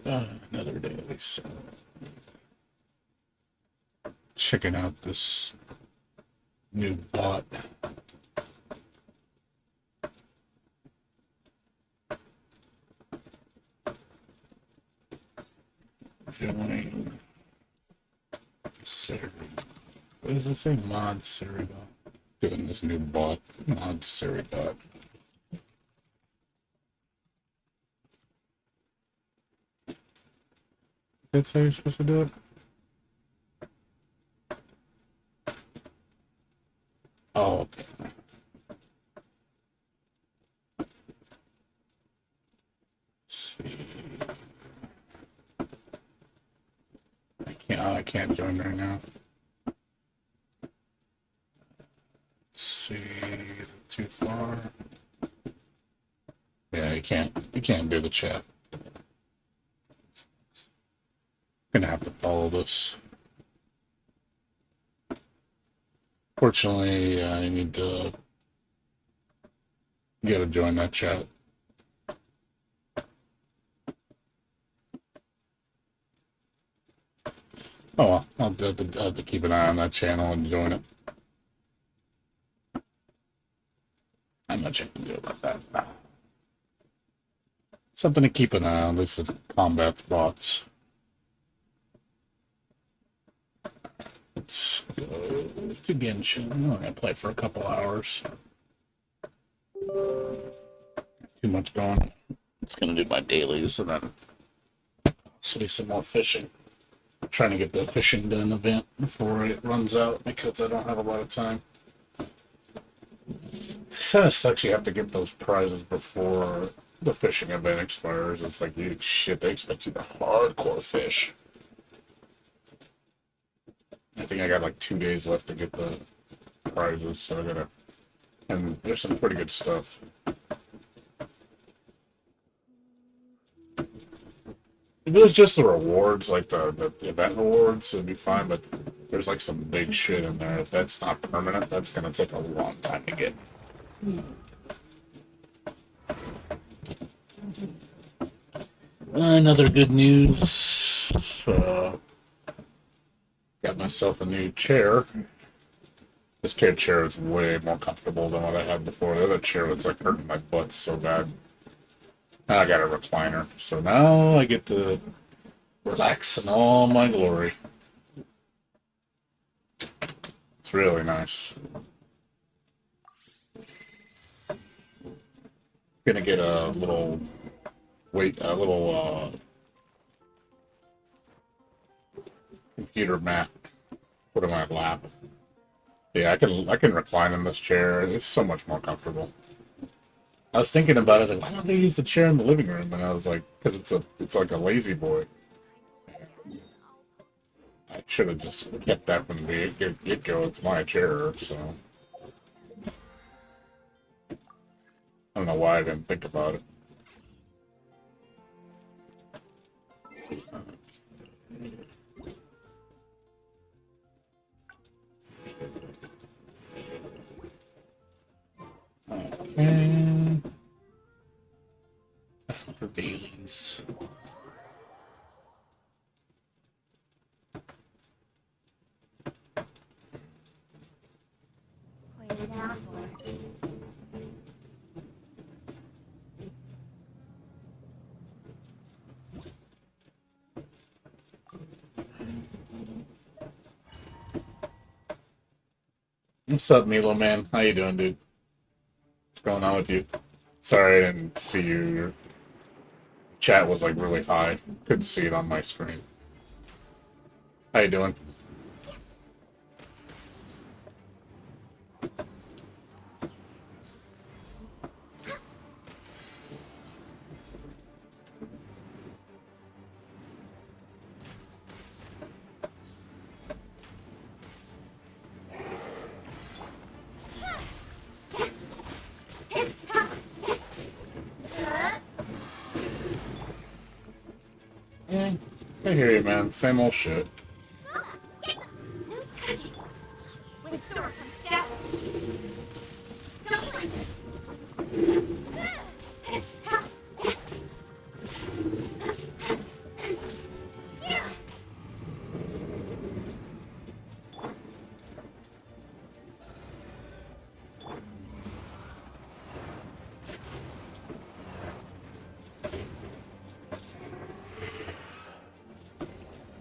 Another day. So checking out this new bot. Join server. What does it say? Mod server. Doing this new bot. Mod server. That's how you're supposed to do it? Oh, okay. Let's see. I can't join right now. Let's see. Too far. Yeah, you can't do the chat. Gonna have to follow this. Fortunately, I need to gotta join that chat. Oh well, I'll have to keep an eye on that channel and join it. Not much I can do about that. Something to keep an eye on, at least the combat bots. Let's go to Genshin. I'm gonna play for a couple hours. Too much going. It's gonna do my dailies and then see some more fishing. I'm trying to get the fishing done event before it runs out because I don't have a lot of time. It kind of sucks you have to get those prizes before the fishing event expires. It's like, dude, shit, they expect you to hardcore fish. I think I got like 2 days left to get the prizes, so I gotta. And there's some pretty good stuff. If it was just the rewards, like the event rewards, it'd be fine, but there's like some big shit in there. If that's not permanent, that's gonna take a long time to get. Another good news. Got myself a new chair. This chair is way more comfortable than what I had before. The other chair was like hurting my butt so bad. Now I got a recliner, so now I get to relax in all my glory. It's really nice. Gonna get a little computer mat, put in my lap. Yeah, I can recline in this chair. It's so much more comfortable. I was thinking about it. I was like, why don't they use the chair in the living room? And I was like, because it's like a lazy boy. I should have just kept that from the get-go. It's my chair, so I don't know why I didn't think about it. Okay. For dailies. Put it down, boy. What's up, Milo man? How you doing, dude? What's going on with you? Sorry I didn't see you. Your chat was like really high. Couldn't see it on my screen. How you doing? Yeah, I hear you, man. Same old shit. No touching. With sword from staff.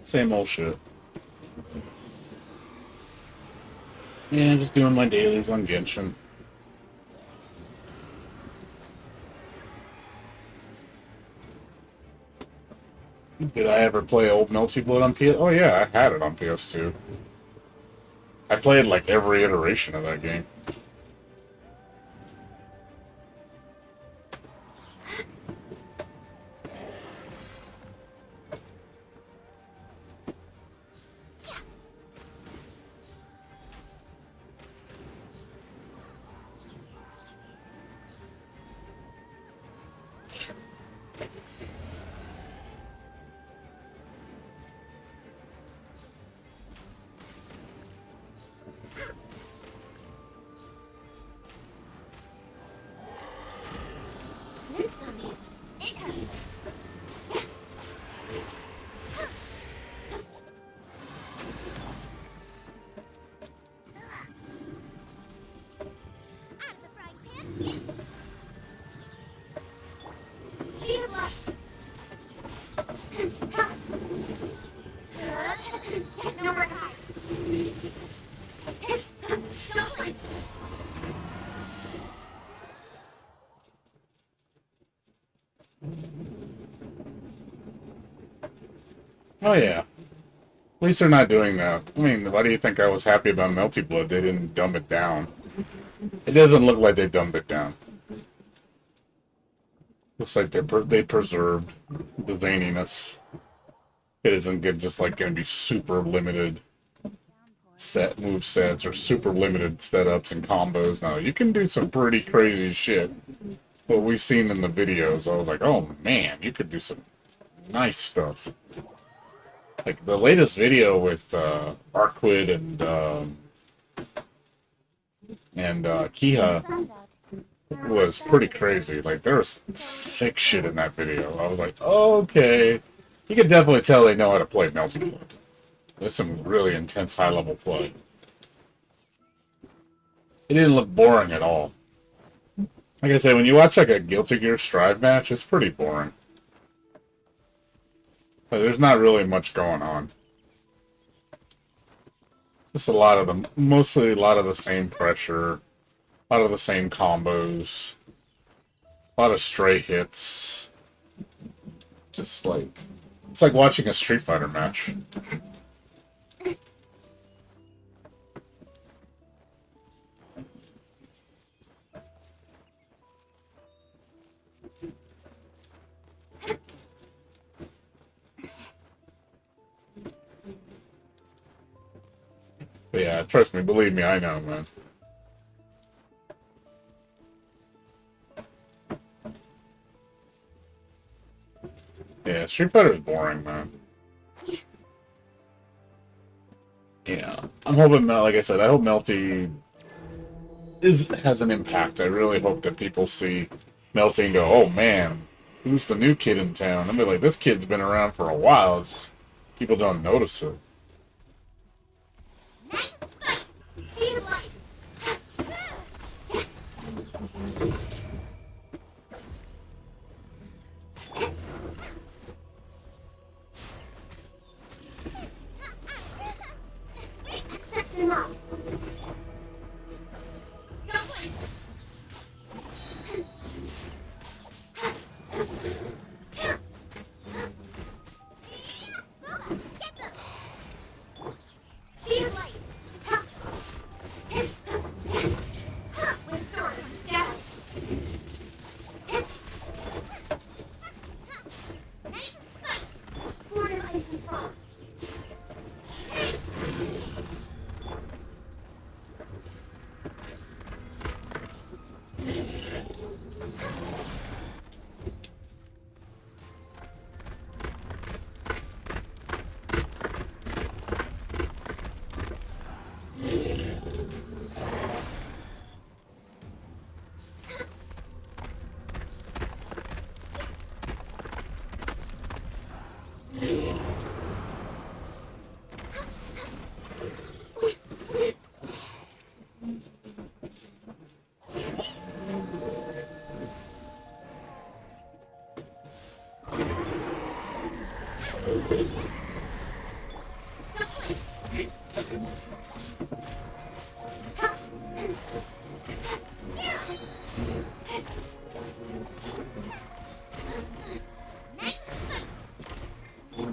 Same old shit. Yeah, just doing my dailies on Genshin. Did I ever play old Melty Blood on PS? Oh yeah, I had it on PS2. I played like every iteration of that game. Next on me. Incoming. Out of the frying pan. Speed of light. Nowhere to hide. Don't. Oh yeah. At least they're not doing that. I mean, why do you think I was happy about Melty Blood? They didn't dumb it down. It doesn't look like they dumbed it down. Looks like they preserved the zaniness. It isn't good, just like going to be super limited set move sets or super limited setups and combos. Now you can do some pretty crazy shit. What we've seen in the videos, I was like, oh man, you could do some nice stuff. Like the latest video with Arquid and Kiha was pretty crazy. Like there was sick shit in that video. I was like, okay, you can definitely tell they know how to play Melty Blood. There's some really intense high level play. It didn't look boring at all. Like I said, when you watch like a Guilty Gear Strive match, it's pretty boring. But there's not really much going on. Just a lot of them, mostly a lot of the same pressure, a lot of the same combos, a lot of stray hits. Just like, it's like watching a Street Fighter match. But yeah, trust me, believe me, I know, man. Yeah, Street Fighter is boring, man. Yeah, I'm hoping, like I said, I hope Melty has an impact. I really hope that people see Melty and go, oh man, who's the new kid in town? I'll be like, this kid's been around for a while. It's, people don't notice it. Nice and spike. Speed of light. Access denied. Stumbling. Get them. Speed of light. With sword comes death. Nice and spicy. Border ice and frost. I'll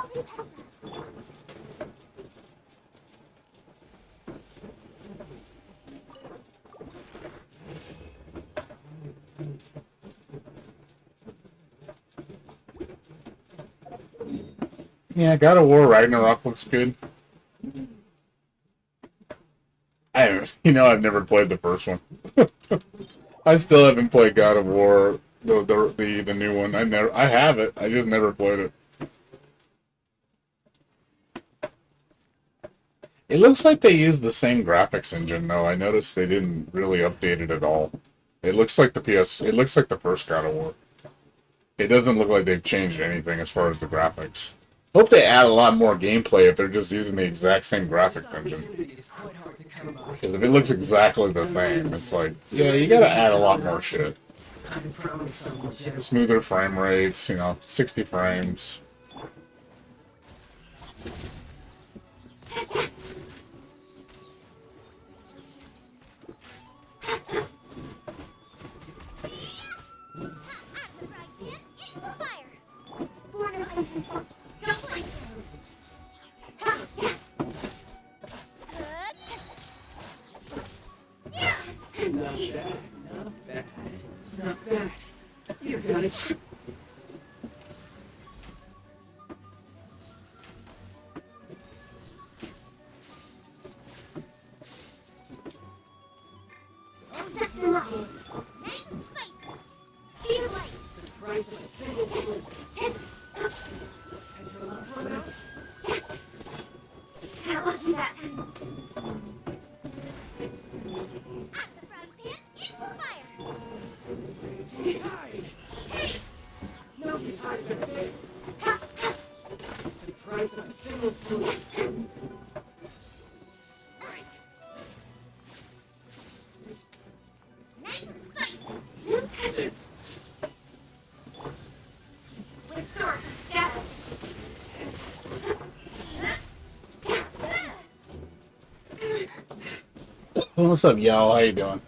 protect us. Yeah, God of War Ragnarok looks good. I've never played the first one. I still haven't played God of War, the new one. I have it. I just never played it. It looks like they used the same graphics engine, though. I noticed they didn't really update it at all. It looks like It looks like the first God of War. It doesn't look like they've changed anything as far as the graphics. Hope they add a lot more gameplay if they're just using the exact same graphics engine. Because if it looks exactly the same, it's like, yeah, you gotta add a lot more shit. Smoother frame rates, 60 frames. Not bad, not bad, not bad. You got it. Access denied. Nice and spicy. Speed of light. The price of a single sword. Has your luck run out? Got lucky that time. At the frying pan, it's for fire. Raging tide. Nobody's hiding their faith. The price of a single sword. Nice and spicy. You touch it. With sword, gather. What's up, y'all? How you doing?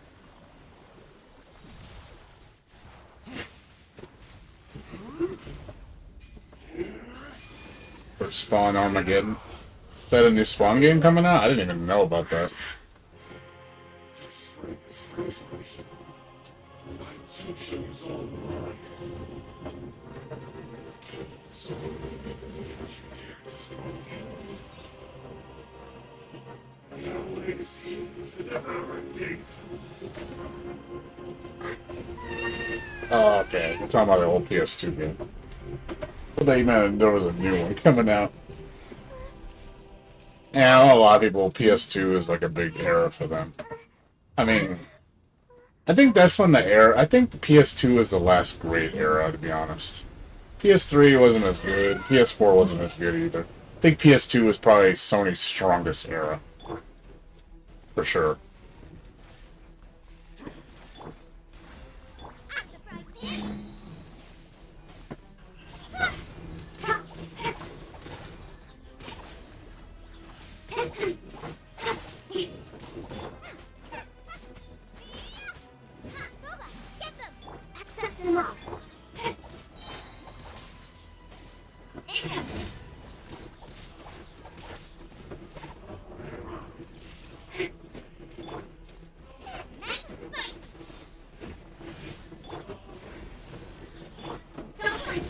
For Spawn Armageddon. Is that a new Spawn game coming out? I didn't even know about that. Oh, okay. We're talking about the old PS2 game. I thought you meant there was a new one coming out. Yeah, I know a lot of people, PS2 is like a big era for them. I mean, I think that's when the era. I think the PS2 is the last great era, to be honest. PS3 wasn't as good. PS4 wasn't as good either. I think PS2 was probably Sony's strongest era. For sure. At the frying pan. Get them! Access denied. Nice and spicy. Don't worry.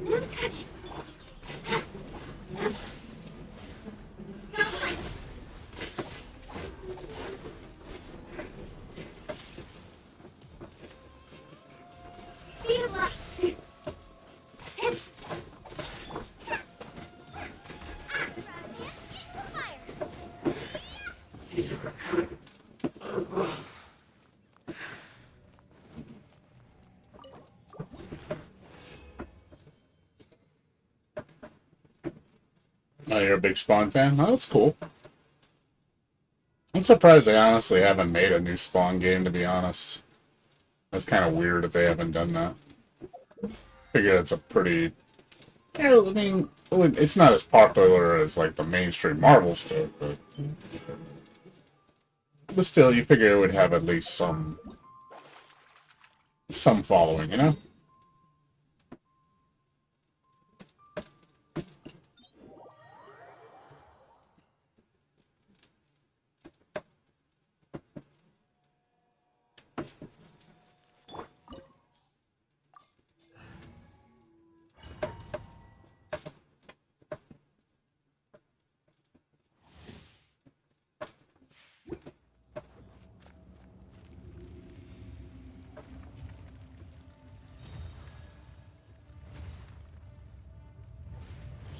You touch it. Don't worry. Speed of light. Oh, you're a big Spawn fan? Oh, that's cool. I'm surprised they honestly haven't made a new Spawn game, to be honest. That's kind of weird that they haven't done that. Figure it's a pretty... Yeah, I mean, it's not as popular as, like, the mainstream Marvel stuff, but... But still, you figure it would have at least some following, you know?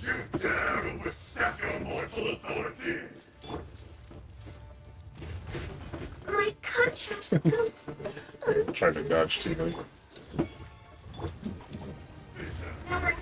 You dare overstep your mortal authority! My conscience goes. Tried to dodge too late. Number 5.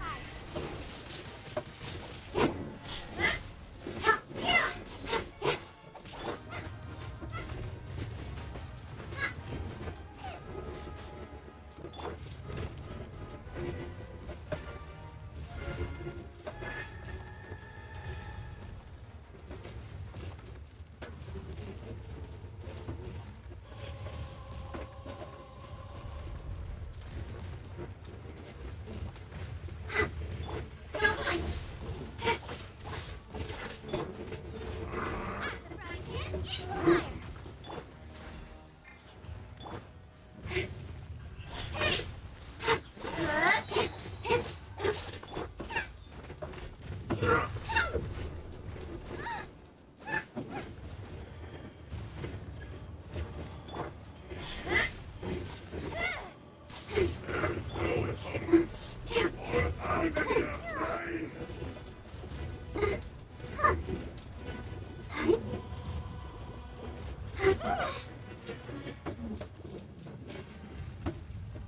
There is no atonement or authority in your brain!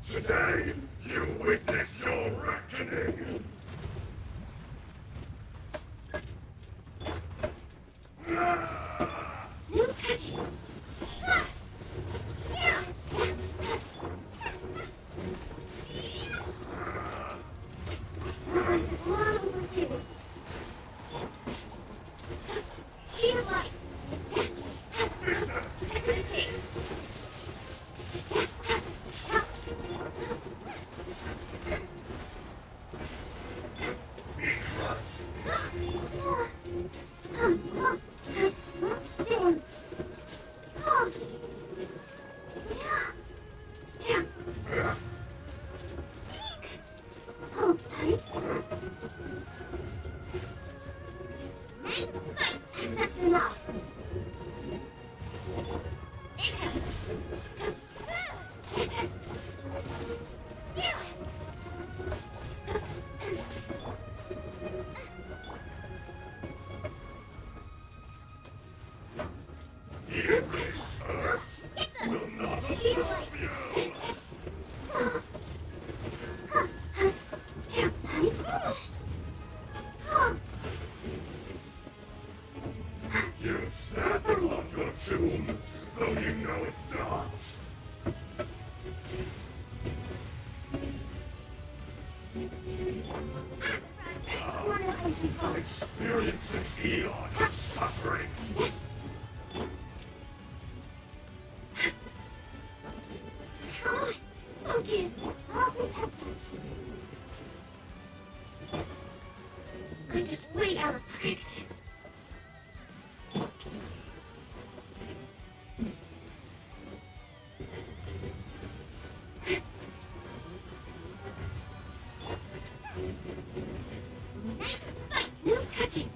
Today, you witness your reckoning! No touching. This is long overdue. Speed of light. To the chase. Be crushed! What stands? Access denied. You taste Earth will not absorb you! You stand upon your tomb, though you know it not. Experience an eon of suffering. Focus. I'll protect us. I'm just way out of practice. Nice and spike. No touching.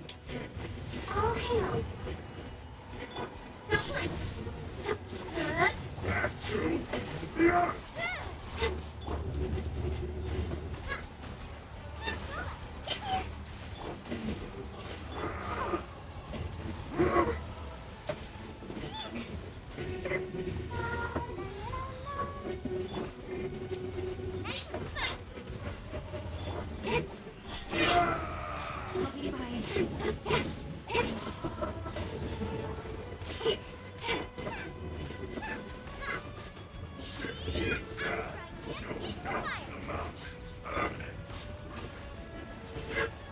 All hail. No flinch. Back to the Earth! Nice and spike. I'll be fine.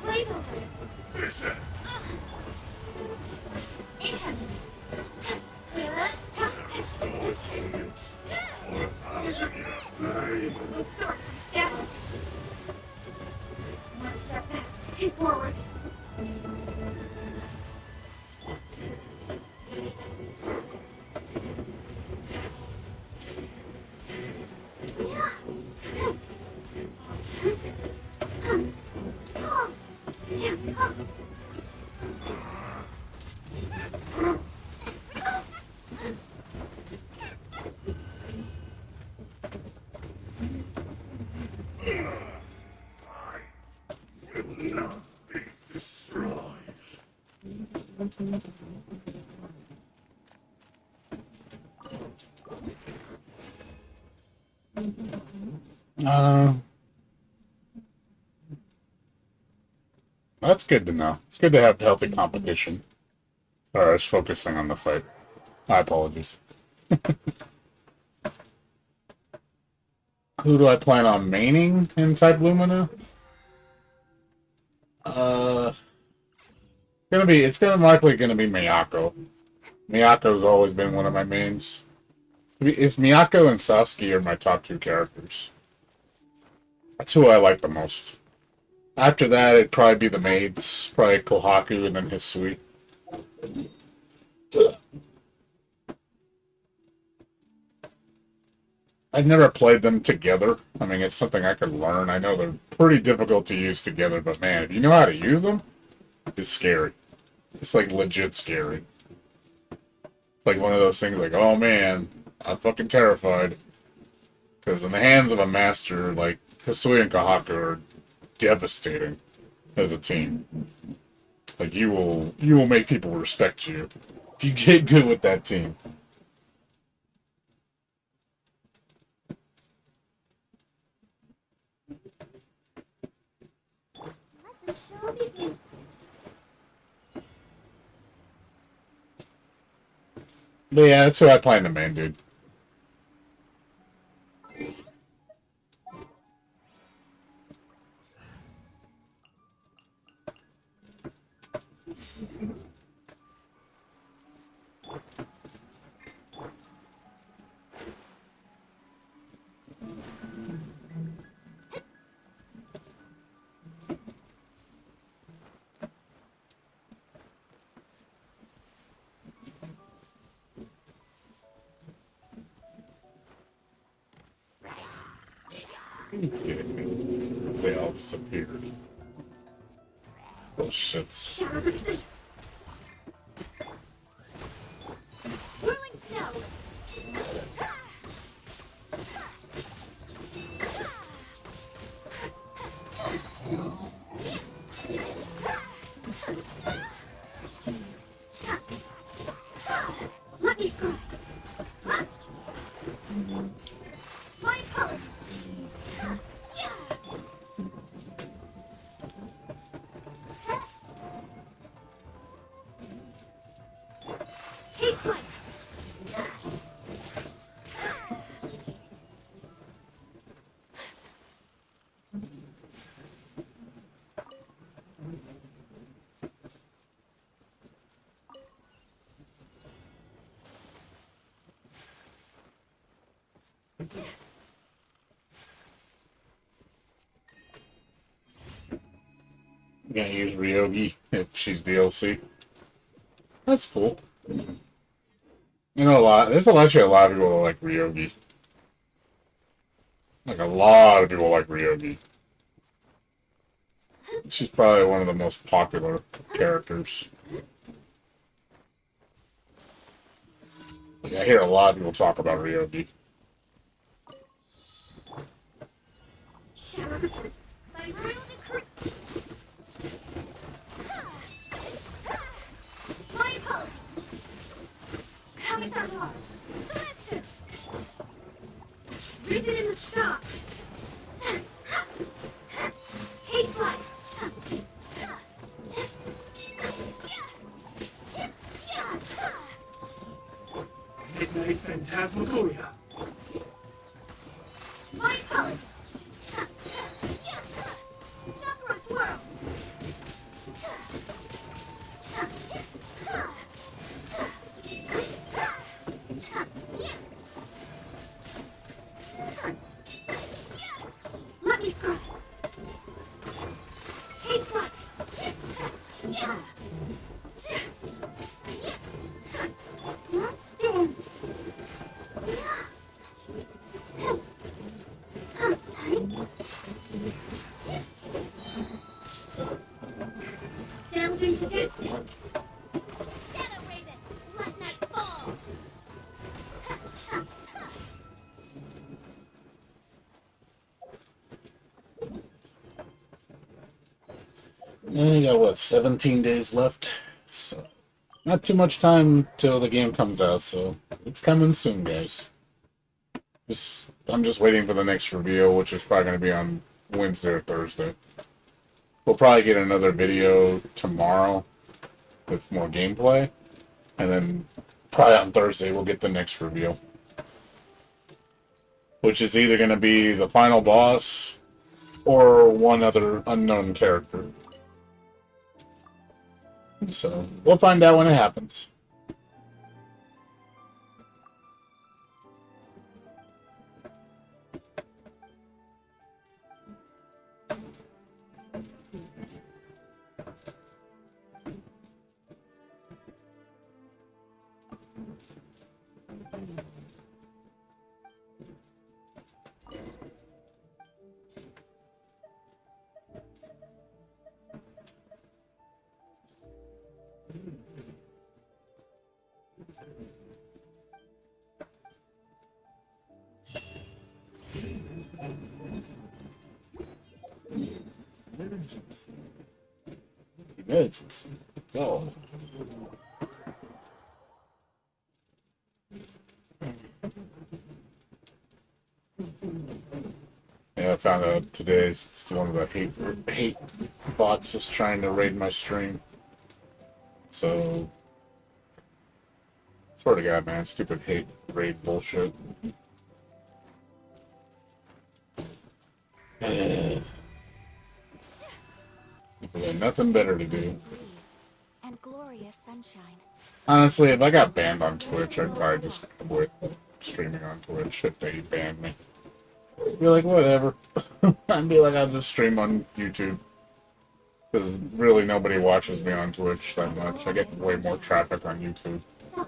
Blaze over. Listen, no atonements for 1,000 years pain. We'll start down. One step back, two forward. Will not be destroyed. Uh, that's good to know. It's good to have healthy competition. Sorry, I was focusing on the fight. My apologies. Who do I plan on maining in Type Lumina? It's likely gonna be Miyako. Miyako's always been one of my mains. It's Miyako and Sasuke are my top two characters. That's who I like the most. After that, it'd probably be the maids, probably Kohaku and then Hisui. I've never played them together. I mean, it's something I could learn. I know they're pretty difficult to use together, but man, if you know how to use them, it's scary. It's like legit scary. It's like one of those things like, oh man, I'm fucking terrified. Because in the hands of a master, like, Hisui and Kohaku are devastating as a team. Like, you will make people respect you if you get good with that team. Let the show begin. But yeah, that's who I plan to main, dude. Are you kidding me? They all disappeared. Bullshits. Shadows of fate. Whirling snow. Let me slide. My apologies. Take flight. I'm gonna use Ryogi if she's DLC. That's cool. You know, actually a lot of people that like Ryogi. Like, a lot of people like Ryogi. She's probably one of the most popular characters. Like, I hear a lot of people talk about Ryogi. Shadows of fate. By royal decree. My apologies. Counts are large. Selective. Rooted in the stars. Take flight. Phantasmagoria. My apologies. Sakura swirl. Lucky scroll. Take flight. Let's dance. Down through sadistic. Shadow Raven, let night fall. You got what, 17 days left? So, not too much time till the game comes out, so it's coming soon, guys. I'm just waiting for the next reveal, which is probably going to be on Wednesday or Thursday. We'll probably get another video tomorrow with more gameplay, and then probably on Thursday we'll get the next reveal, which is either going to be the final boss or one other unknown character. So we'll find out when it happens. Emergency. Go. Yeah, I found out today one of the hate bots is trying to raid my stream. So, swear to God, man, stupid hate raid bullshit. People got nothing better to do. And glorious sunshine. Honestly, if I got banned on Twitch, I'd probably just quit streaming on Twitch if they banned me. Be like, whatever. I'd be like, I'll just stream on YouTube. Because really nobody watches me on Twitch that much. I get way more traffic on YouTube. So,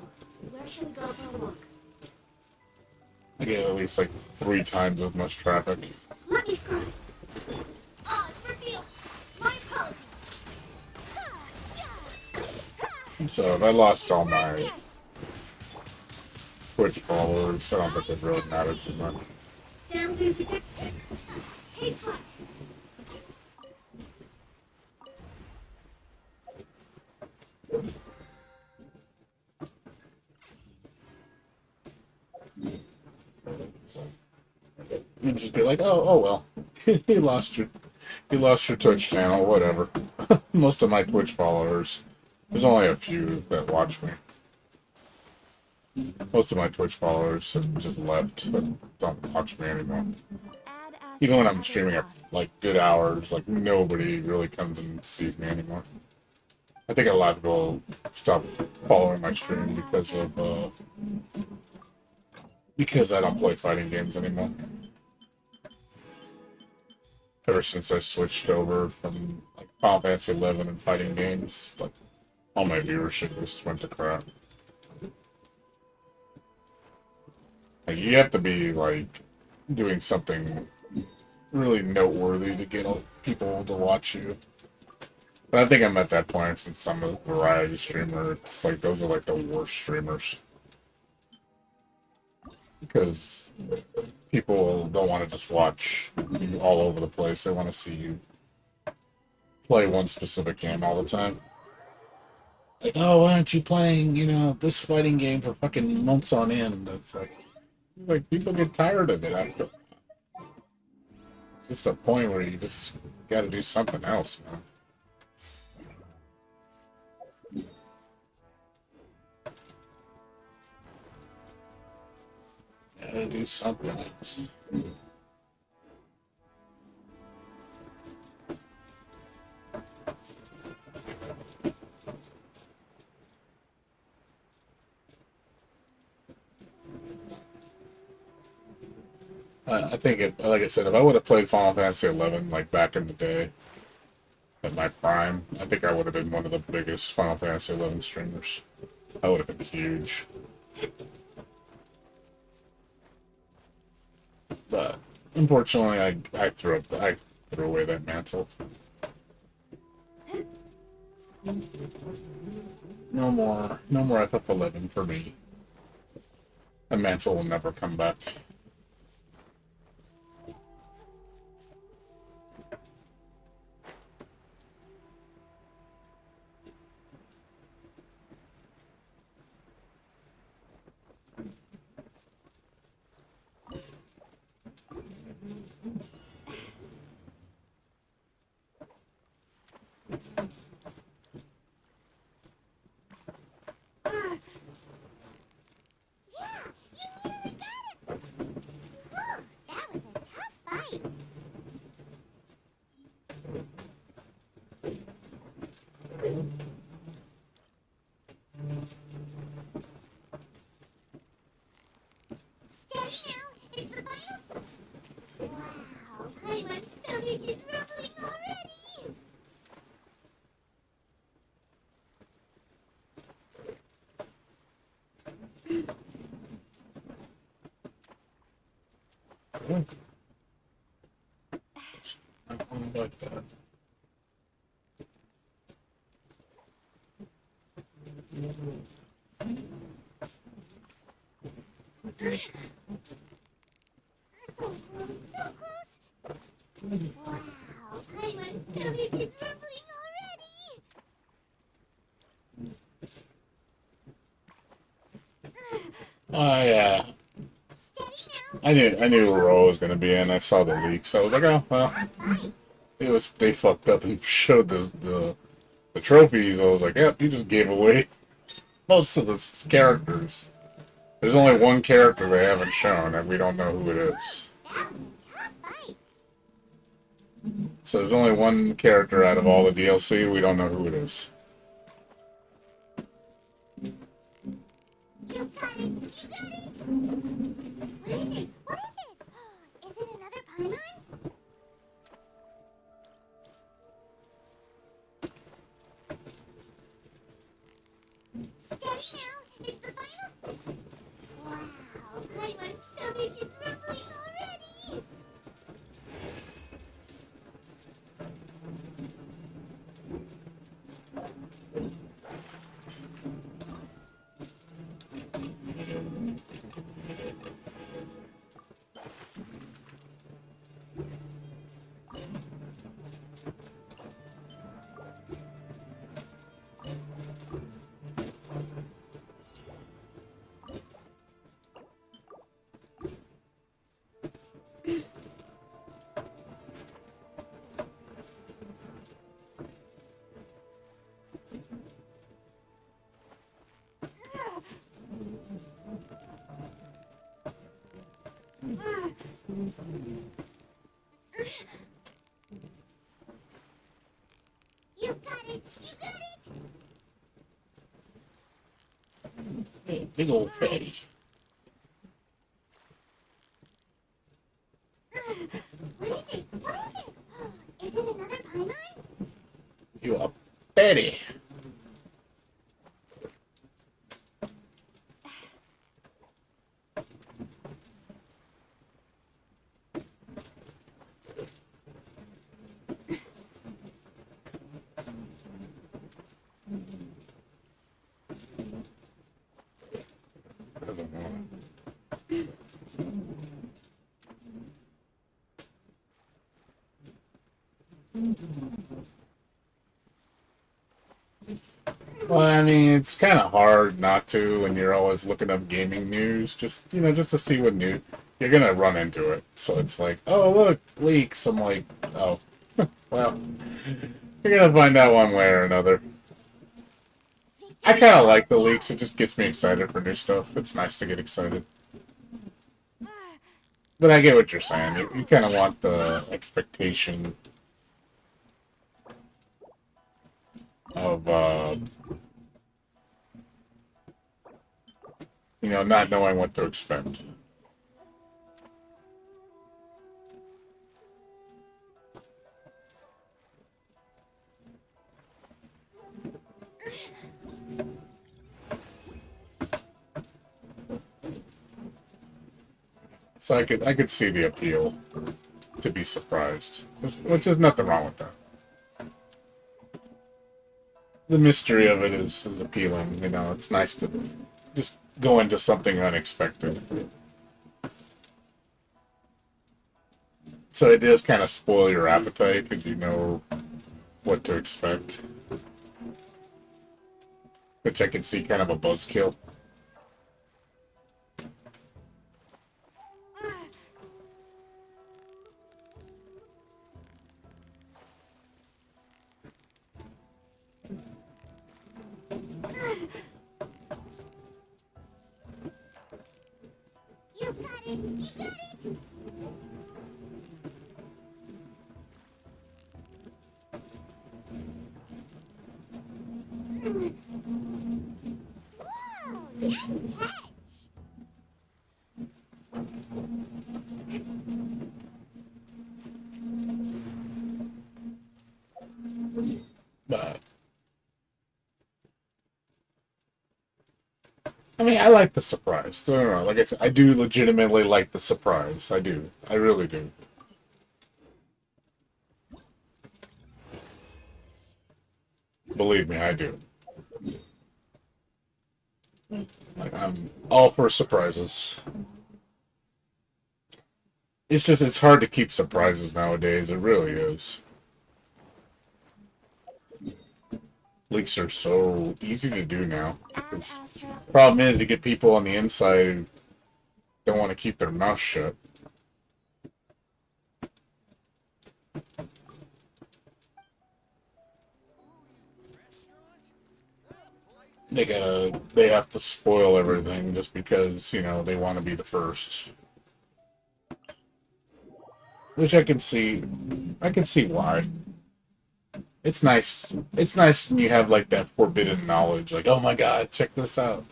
where should we go for a walk? I get at least like 3 times as much traffic. Lucky scroll. Oh, it's revealed. My apologies. So if I lost all my Twitch followers, I don't think it really mattered too much. Down through sadistic. Take flight. And just be like, oh well, you lost your Twitch channel, whatever. Most of my Twitch followers, there's only a few that watch me. Most of my Twitch followers have just left, but don't watch me anymore. Even when I'm streaming at like good hours, like nobody really comes and sees me anymore. I think a lot of people stopped following my stream because I don't play fighting games anymore. Ever since I switched over from like Final Fantasy 11 and fighting games, like all my viewership just went to crap. Like, you have to be like doing something really noteworthy to get people to watch you. But I think I'm at that point since I'm a variety streamer. It's like those are like the worst streamers. Because people don't want to just watch you all over the place. They want to see you play one specific game all the time. Like, oh, why aren't you playing, this fighting game for fucking months on end? It's like people get tired of it after. It's just a point where you just got to do something else, man. gotta do something else. I think, like I said, if I would have played Final Fantasy 11 like back in the day, at my prime, I think I would have been one of the biggest Final Fantasy 11 streamers. I would have been huge. But unfortunately, I threw away that mantle. No more FF11 for me. The mantle will never come back. I don't like that. So close, so close. Wow, my stomach is rumbling already. I knew Ro was gonna be in. I saw the leaks. I was like, oh well. They fucked up and showed the trophies. I was like, yep, you just gave away most of the characters. There's only one character they haven't shown, and we don't know who it is. So there's only one character out of all the DLC. We don't know who it is. You got it! You got it! What is it? What is it? Is it another Paimon? Steady now! It's the final... Wow! Paimon's stomach is rumbling already! You've got it! You got it! Hey, big old fatty. What is it? What is it? Is it another Paimon? You a fatty. Doesn't want it. Well, I mean, it's kind of hard not to when you're always looking up gaming news, just to see what new you're gonna run into it. So it's like, oh look, leaks. I'm like, oh, well, you're gonna find out one way or another. I kind of like the leaks. It just gets me excited for new stuff. It's nice to get excited. But I get what you're saying. You kind of want the expectation of, not knowing what to expect. So I could see the appeal to be surprised, which is nothing wrong with that. The mystery of it is appealing. It's nice to just go into something unexpected. So it does kind of spoil your appetite because you know what to expect, which I can see kind of a buzzkill. You got it! You got it! Whoa! Nice catch! But I mean, I like the surprise. I don't know. Like I said, I do legitimately like the surprise. I do. I really do. Believe me, I do. Like, I'm all for surprises. It's hard to keep surprises nowadays. It really is. Leaks are so easy to do now. Problem is, you get people on the inside who don't want to keep their mouth shut. They have to spoil everything just because, they want to be the first. Which I can see why. It's nice. It's nice when you have like that forbidden knowledge. Like, oh my god, check this out.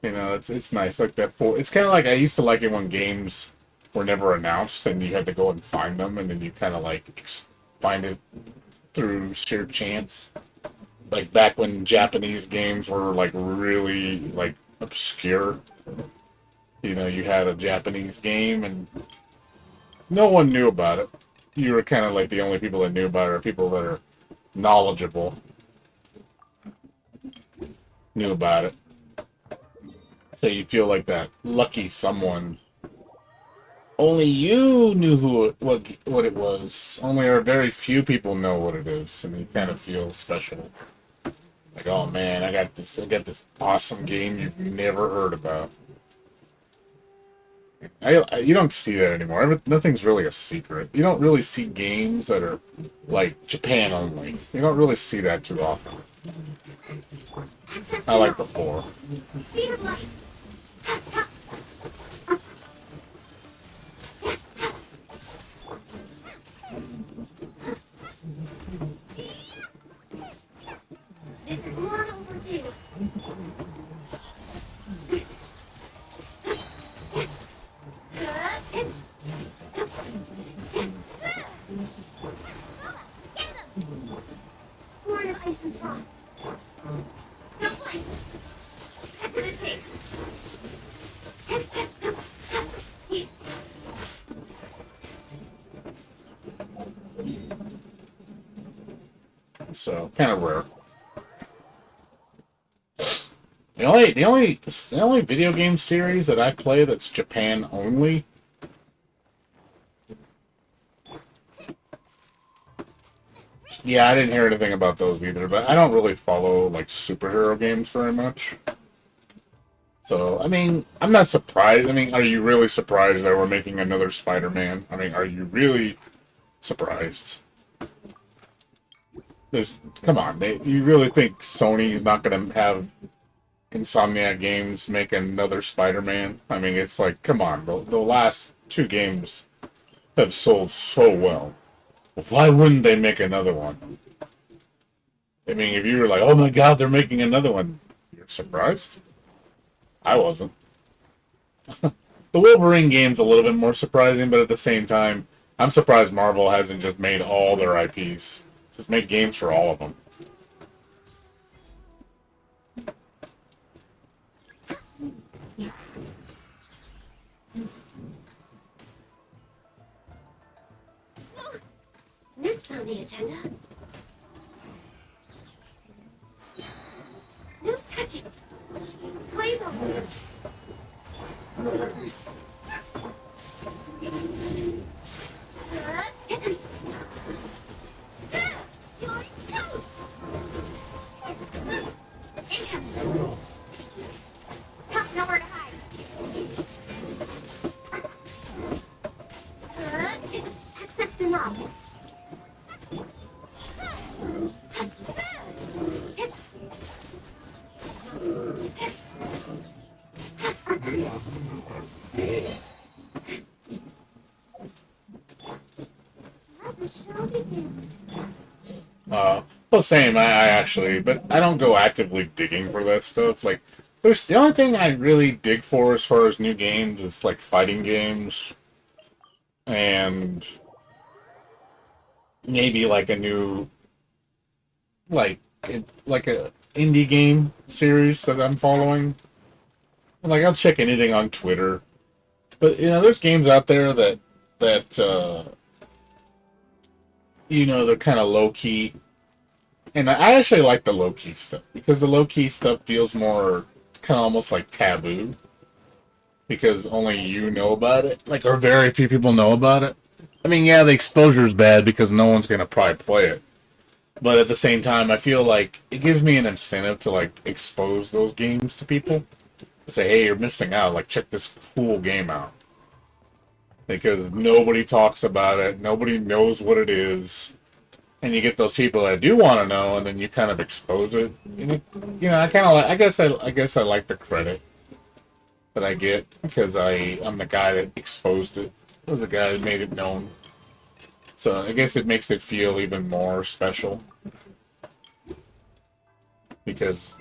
It's nice. Like that it's kind of like I used to like it when games were never announced and you had to go and find them, and then you kind of like find it through sheer chance. Like back when Japanese games were like really like obscure. You had a Japanese game and no one knew about it. You were kind of like the only people that knew about it are people that are knowledgeable, knew about it. So you feel like that lucky someone. Only you knew what it was. Only a very few people know what it is, and you kind of feel special. Like, oh man, I got this awesome game you've never heard about. You don't see that anymore. Nothing's really a secret. You don't really see games that are like Japan only. You don't really see that too often. I like before. Speed of light! This is long overdue. Born of ice and frost. Snowflake! Cut to the chase. So kind of rare. The only video game series that I play that's Japan only. Yeah, I didn't hear anything about those either, but I don't really follow like superhero games very much. So, I mean, I'm not surprised. I mean, are you really surprised that we're making another Spider-Man? I mean, are you really surprised? Come on, you really think Sony's not going to have Insomniac Games make another Spider-Man? I mean, it's like, come on, the last two games have sold so well. Why wouldn't they make another one? I mean, if you were like, oh my god, they're making another one, you're surprised? I wasn't. The Wolverine game's a little bit more surprising, but at the same time, I'm surprised Marvel hasn't just made all their IPs. Just make games for all of them. Next on the agenda. No touching. Blaze over. You're toast. Incoming. Have nowhere to hide. Access denied. Let the show begin. Well, same. I actually, but I don't go actively digging for that stuff. Like, there's the only thing I really dig for as far as new games is like fighting games, and maybe like a new, like a indie game series that I'm following. Like, I'll check anything on Twitter, but you know, there's games out there that you know, they're kind of low key. And I actually like the low-key stuff, because the low-key stuff feels more kind of almost like taboo, because only you know about it, like, or very few people know about it. I mean, yeah, the exposure is bad because no one's going to probably play it, but at the same time, I feel like it gives me an incentive to, like, expose those games to people, to say, hey, you're missing out, like, check this cool game out, because nobody talks about it, nobody knows what it is. And you get those people that do want to know, and then you kind of expose it. And it, you know, I kind of like. I guess I like the credit that I get, because I'm the guy that exposed it, or the guy that made it known. So I guess it makes it feel even more special, because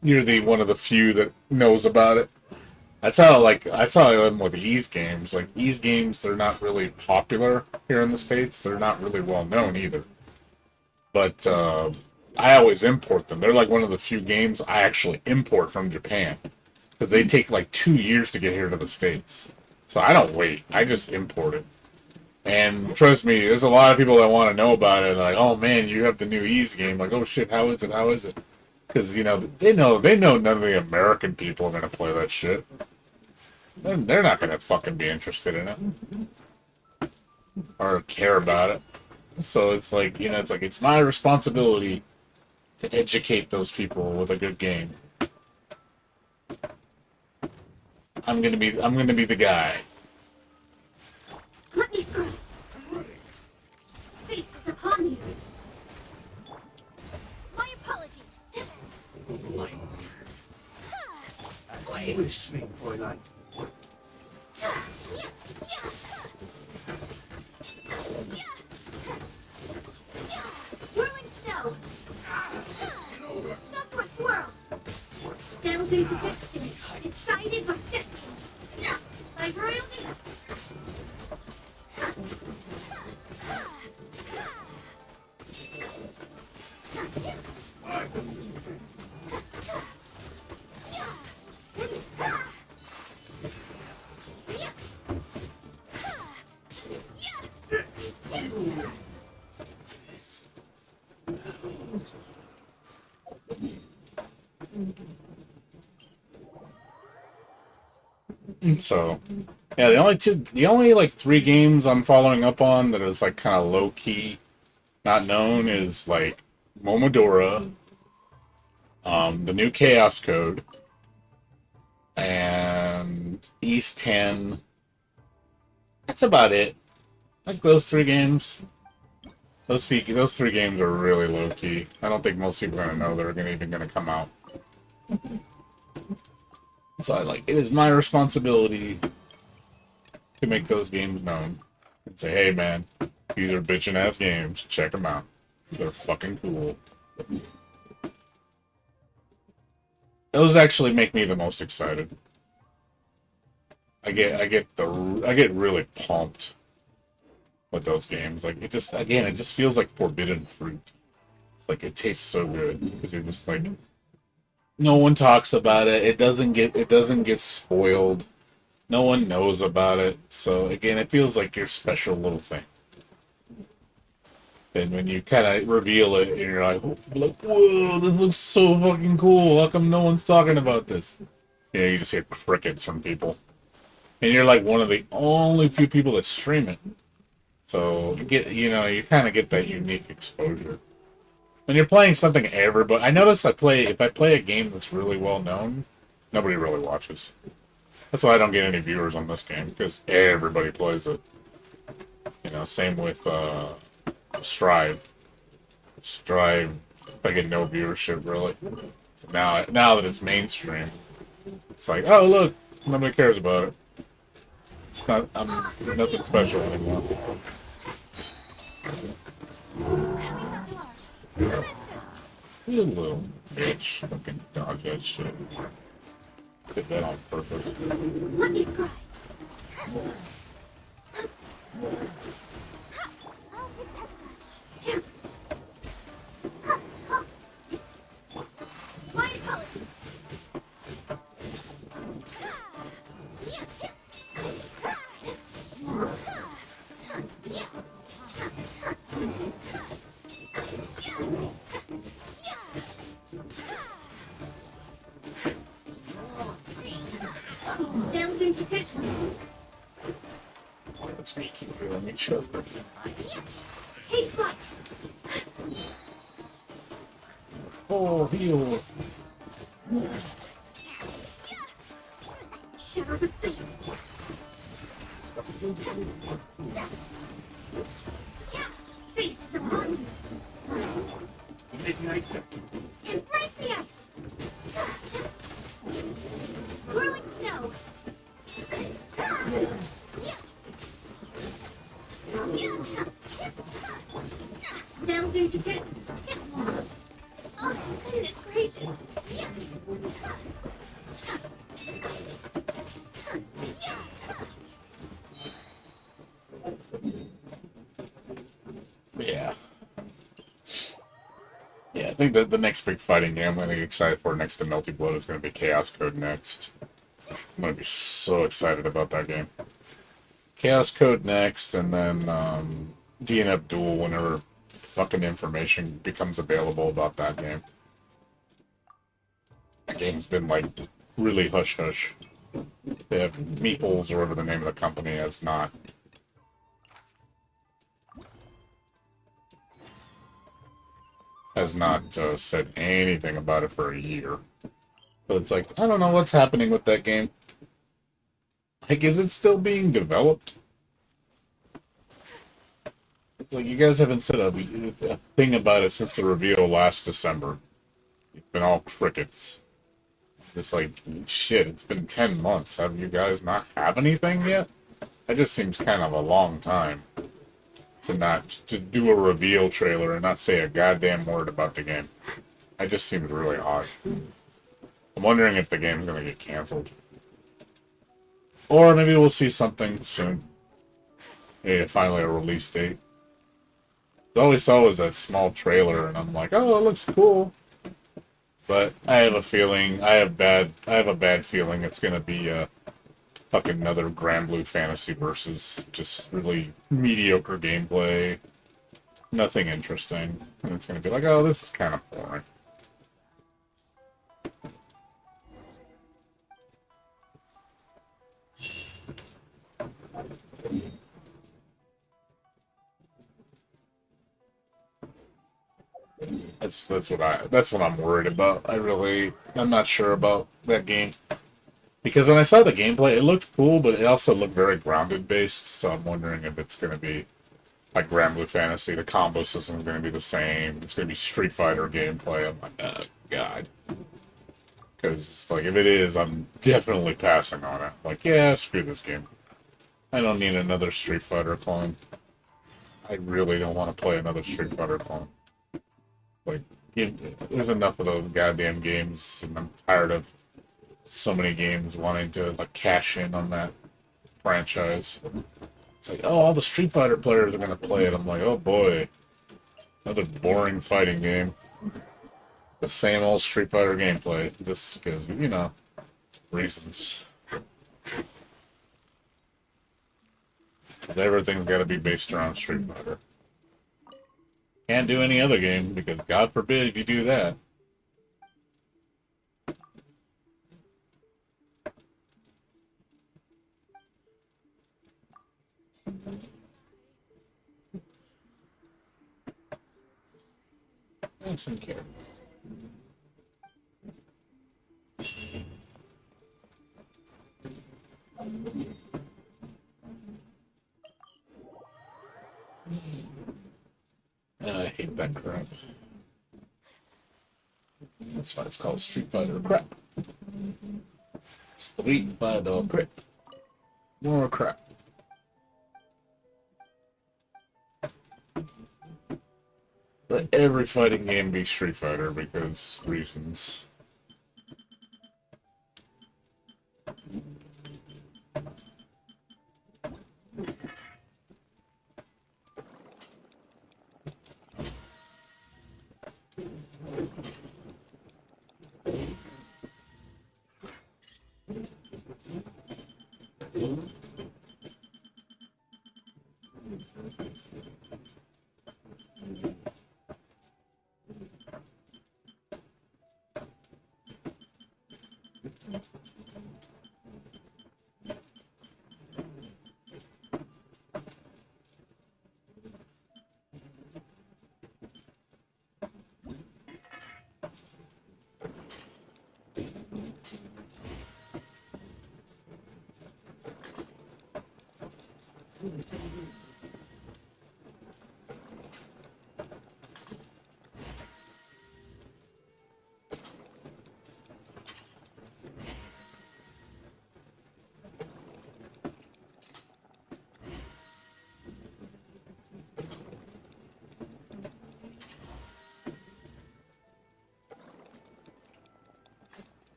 you're the one of the few that knows about it. That's how I am with Ease games. Like, Ease games, they're not really popular here in the States. They're not really well known either. But I always import them. They're like one of the few games I actually import from Japan, because they take like 2 years to get here to the States. So I don't wait. I just import it. And trust me, there's a lot of people that want to know about it. Like, oh man, you have the new Ease game. Like, oh shit, how is it? How is it? Because, you know, they know none of the American people are gonna play that shit. They're not gonna fucking be interested in it or care about it. So it's like, you know, it's my responsibility to educate those people with a good game. I'm gonna be the guy. Let me through. Fate is upon you. My apologies. As you wish, mein Fräulein. Whirling snow. Subward swirl. Downways of destiny. Decided by destiny. I hurled it. So, yeah, the only like 3 games I'm following up on that is like kind of low key, not known, is like Momodora, the new Chaos Code, and East 10. That's about it. Like those 3 games. Those 3 games are really low key. I don't think most people are gonna know they're even gonna come out. So it is my responsibility to make those games known and say, hey man, these are bitchin' ass games. Check them out. They're fucking cool. Those actually make me the most excited. I get really pumped with those games. Like it just feels like forbidden fruit. Like it tastes so good because you're just like, no one talks about it. It doesn't get spoiled. No one knows about it. So again, it feels like your special little thing. And when you kind of reveal it, and you're like, whoa, this looks so fucking cool. How come no one's talking about this? Yeah, you just hear crickets from people. And you're like one of the only few people that stream it. So you kind of get that unique exposure. When you're playing something everybody, I notice if I play a game that's really well known, nobody really watches. That's why I don't get any viewers on this game, because everybody plays it. Same with Strive. Strive, I get no viewership really. Now that it's mainstream, it's like, oh look, nobody cares about it. It's not, I'm nothing special anymore. You little bitch, fucking dodge that shit. Did that on purpose. Let me scry. I'll protect us. My apologies. Delve into destiny. Let's keep healing each other. Take flight. Oh, heal. Shadows of fate. Fate is upon you. Midnight. Embrace the ice. Whirling snow. Delve into destiny. Oh, goodness gracious. Yeah. Yeah, I think that the next big fighting game I'm going to get excited for next to Melty Blood is going to be Chaos Code next. I'm going to be so excited about that game. Chaos Code next, and then DNF Duel whenever fucking information becomes available about that game. That game's been, like, really hush-hush. They have Meeples, or whatever the name of the company is, not. Has not said anything about it for a year. So it's like, I don't know what's happening with that game. Like, is it still being developed? It's like, you guys haven't said a thing about it since the reveal last December. It's been all crickets. It's like, shit, it's been 10 months. Have you guys not have anything yet? That just seems kind of a long time to do a reveal trailer and not say a goddamn word about the game. That just seems really odd. I'm wondering if the game's gonna get canceled. Or maybe we'll see something soon. Yeah, finally a release date. All we saw was that small trailer, and I'm like, oh, it looks cool. But I have a feeling, I have a bad feeling it's gonna be fucking another Grand Blue Fantasy versus just really mediocre gameplay. Nothing interesting. And it's gonna be like, oh, this is kind of boring. That's what I'm worried about. I'm not sure about that game. Because when I saw the gameplay, it looked cool, but it also looked very grounded based, so I'm wondering if it's gonna be like Grand Blue Fantasy, the combo system is gonna be the same, it's gonna be Street Fighter gameplay. I'm like, oh god. Because like if it is, I'm definitely passing on it. Like, yeah, screw this game. I don't need another Street Fighter clone. I really don't want to play another Street Fighter clone. Like, there's enough of those goddamn games, and I'm tired of so many games wanting to like cash in on that franchise. It's like, oh, all the Street Fighter players are gonna play it. I'm like, oh boy, another boring fighting game. The same old Street Fighter gameplay, just because reasons. Because everything's got to be based around Street Fighter. Can't do any other game because God forbid you do that. And some carrots. I hate that crap. That's why it's called Street Fighter crap. Street Fighter crap. More crap. Let every fighting game be Street Fighter because reasons.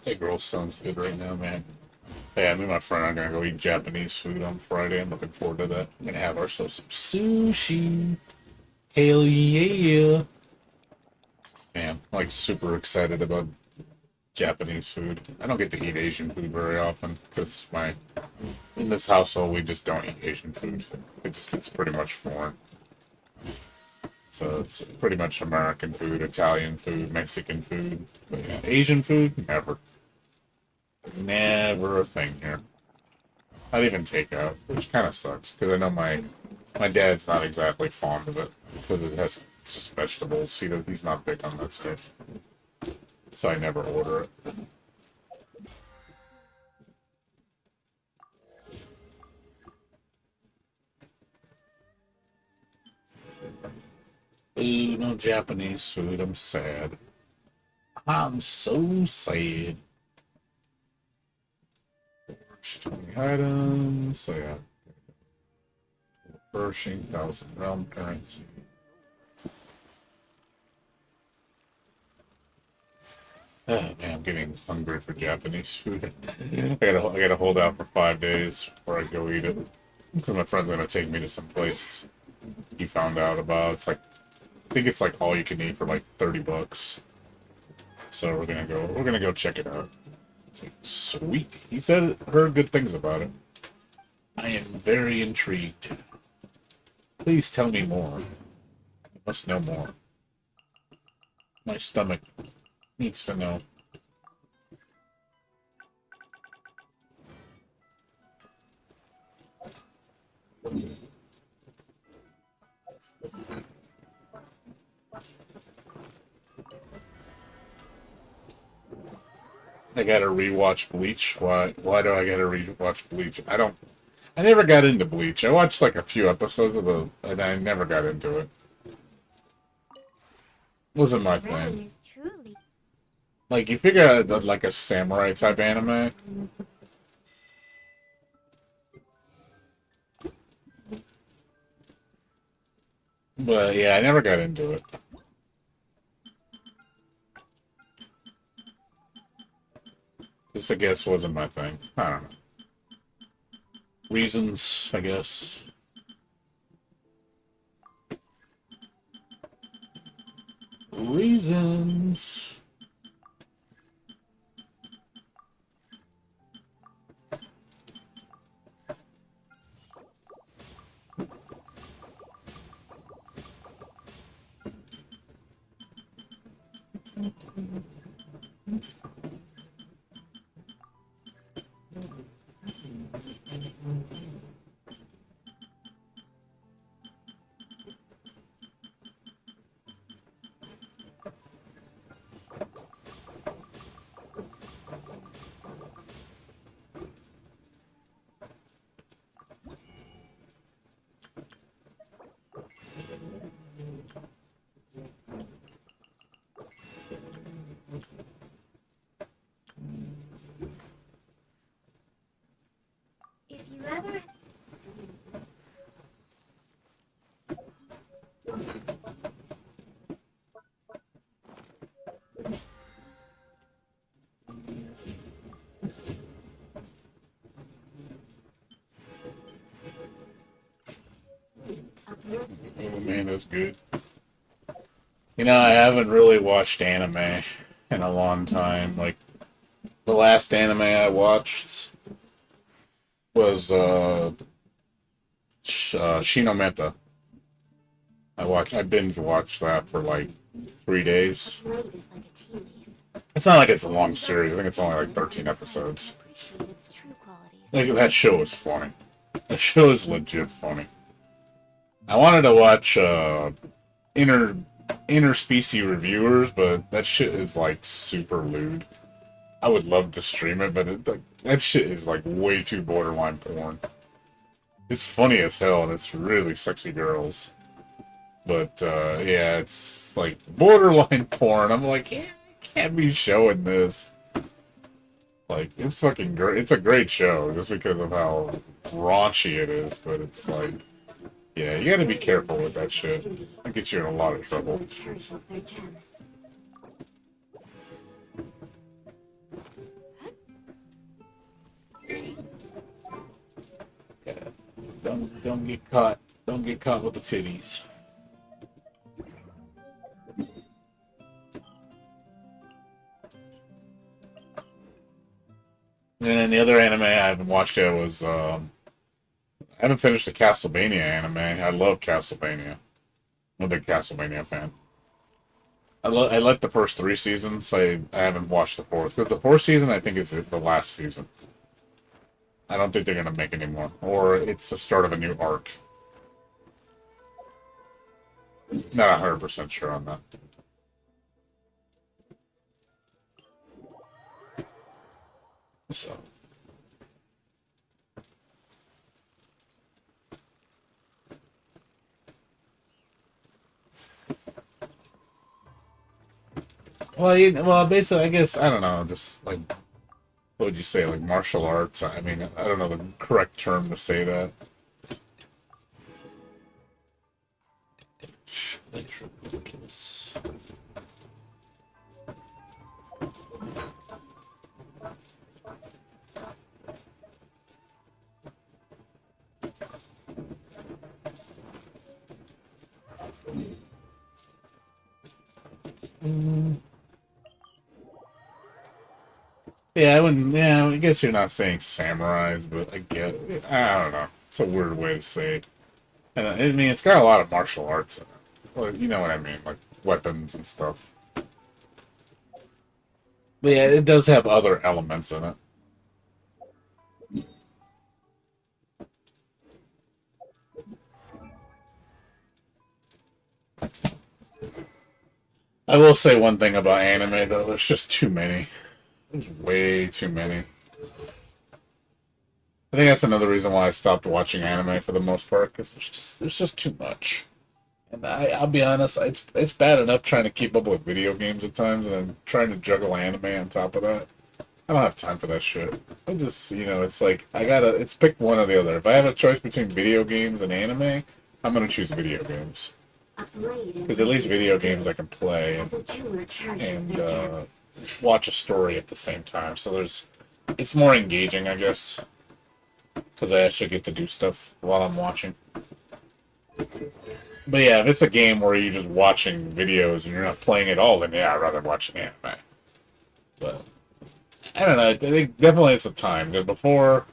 Hey, girl sounds good right now, man. Hey, me and my friend are gonna go eat Japanese food on Friday. I'm looking forward to that. We're gonna have ourselves some sushi. Hell yeah! Man, I'm like super excited about Japanese food. I don't get to eat Asian food very often because in this household we just don't eat Asian food. It's pretty much foreign. So it's pretty much American food, Italian food, Mexican food. But yeah, Asian food, never. Never a thing here. Not even takeout, which kind of sucks because I know my dad's not exactly fond of it because it's just vegetables. He's not big on that stuff, so I never order it. Ooh, no Japanese food. I'm sad. I'm so sad. 20 items. So yeah. Pershing, 1,000 realm currency. Oh man, I'm getting hungry for Japanese food. I gotta hold out for 5 days before I go eat it. Because my friend's gonna take me to some place he found out about. I think it's like all you can eat for like $30. So we're gonna go check it out. It's like, sweet. He heard good things about it. I am very intrigued. Please tell me more. I must know more. My stomach needs to know. I gotta rewatch Bleach. Why do I gotta rewatch Bleach? I never got into Bleach. I watched like a few episodes of and I never got into it. Wasn't my This realm thing. is truly. Like, you figure like a samurai type anime. But yeah, I never got into it. This, I guess, wasn't my thing. I don't know. Reasons, I guess. Reasons. If you ever. Oh man, that's good. You know, I haven't really watched anime in a long time. Like, the last anime I watched was Shinometa. I binge watched that for like 3 days. Blade is like a tea leaf. It's not like it's a long series. I think it's only like 13 episodes. Appreciate its true qualities. Like, that show is funny. That show is legit funny. I wanted to watch interspecies reviewers, but that shit is like super lewd. I would love to stream it, but that shit is like way too borderline porn. It's funny as hell, and it's really sexy girls. But yeah, it's like borderline porn. I'm like, yeah, I can't be showing this. Like, it's fucking great. It's a great show just because of how raunchy it is, but it's like, yeah, you gotta be careful with that shit. That gets you in a lot of trouble. Cherishes their gems. Yeah. Don't get caught. Don't get caught with the titties. And then the other anime I haven't watched yet was I haven't finished the Castlevania anime. I love Castlevania. I'm a big Castlevania fan. I like the first 3 seasons. I haven't watched the fourth. Because the fourth season, I think, is the last season. I don't think they're going to make any more. Or it's the start of a new arc. Not 100% sure on that. So. Well, basically, I guess, I don't know, just like, what would you say, like martial arts? I mean, I don't know the correct term to say that. That's ridiculous. Yeah, I wouldn't. Yeah, I guess you're not saying samurais, but I don't know. It's a weird way to say it. And I mean, it's got a lot of martial arts in it. Well, you know what I mean, like weapons and stuff. But yeah, it does have other elements in it. I will say one thing about anime, though. There's just too many. There's way too many. I think that's another reason why I stopped watching anime for the most part, because there's just too much. And I'll be honest, it's bad enough trying to keep up with video games at times, and then trying to juggle anime on top of that. I don't have time for that shit. I just, it's like it's pick one or the other. If I have a choice between video games and anime, I'm gonna choose video games. Because at least video games I can play and watch a story at the same time. So it's more engaging, I guess, because I actually get to do stuff while I'm watching. But yeah, if it's a game where you're just watching videos and you're not playing at all, then yeah, I'd rather watch an anime. But I don't know. I think definitely it's a time. Because before,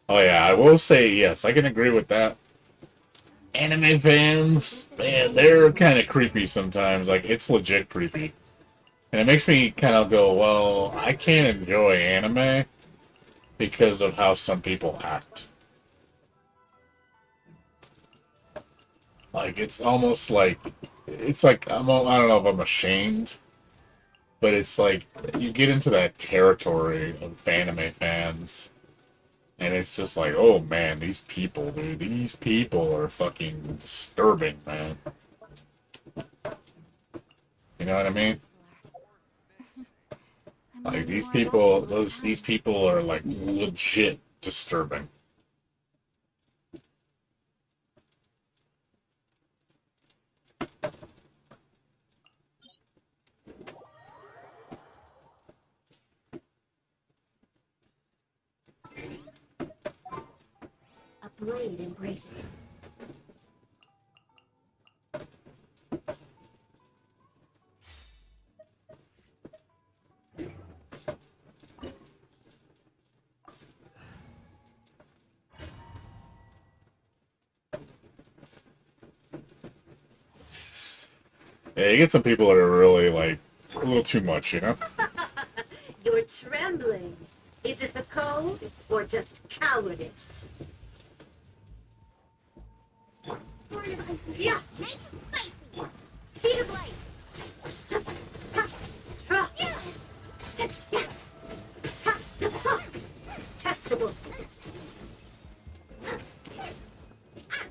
oh yeah, I will say yes. I can agree with that. Anime fans, man, they're kind of creepy sometimes. Like, it's legit creepy. And it makes me kind of go, well, I can't enjoy anime because of how some people act. Like, it's almost like, I don't know if I'm ashamed, but it's like, you get into that territory of anime fans. And it's just like, oh man, these people, dude, these people are fucking disturbing, man. You know what I mean? Like these people are like legit disturbing. Blade embraces. Yeah, you get some people that are really like a little too much, you know? You're trembling. Is it the cold or just cowardice? Born of icy. Yeah. Nice and spicy. Speed of light. Testable. Out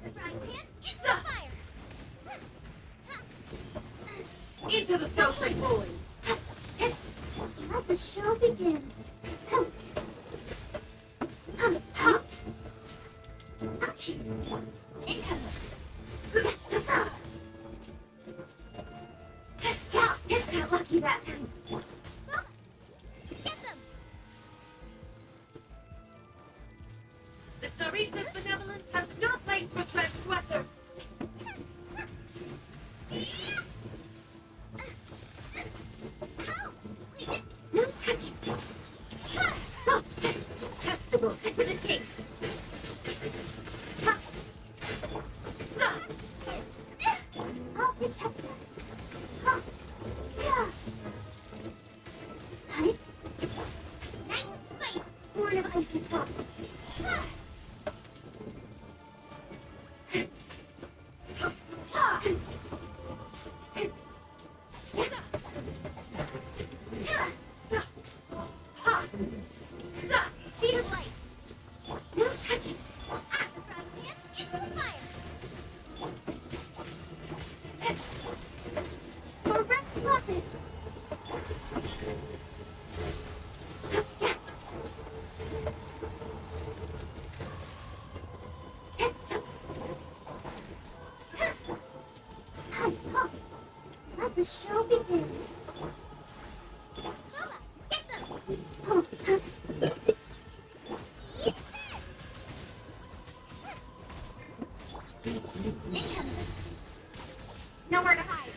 the frying pan, into the fire. Into the frozen void. Let the show begin. Ouchie. Incoming. Got lucky that time. Get them. The Tsaritsa's benevolence has no place for transgressors. No touching. Detestable. To the king. I'll protect us. Yeah. Honey? Nice and spicy. Born of icy frost. Speed of light. No touching. Out the frying pan, into the fire. For Rex Lapis. Let the show begin. Lola, get them! Nowhere to hide.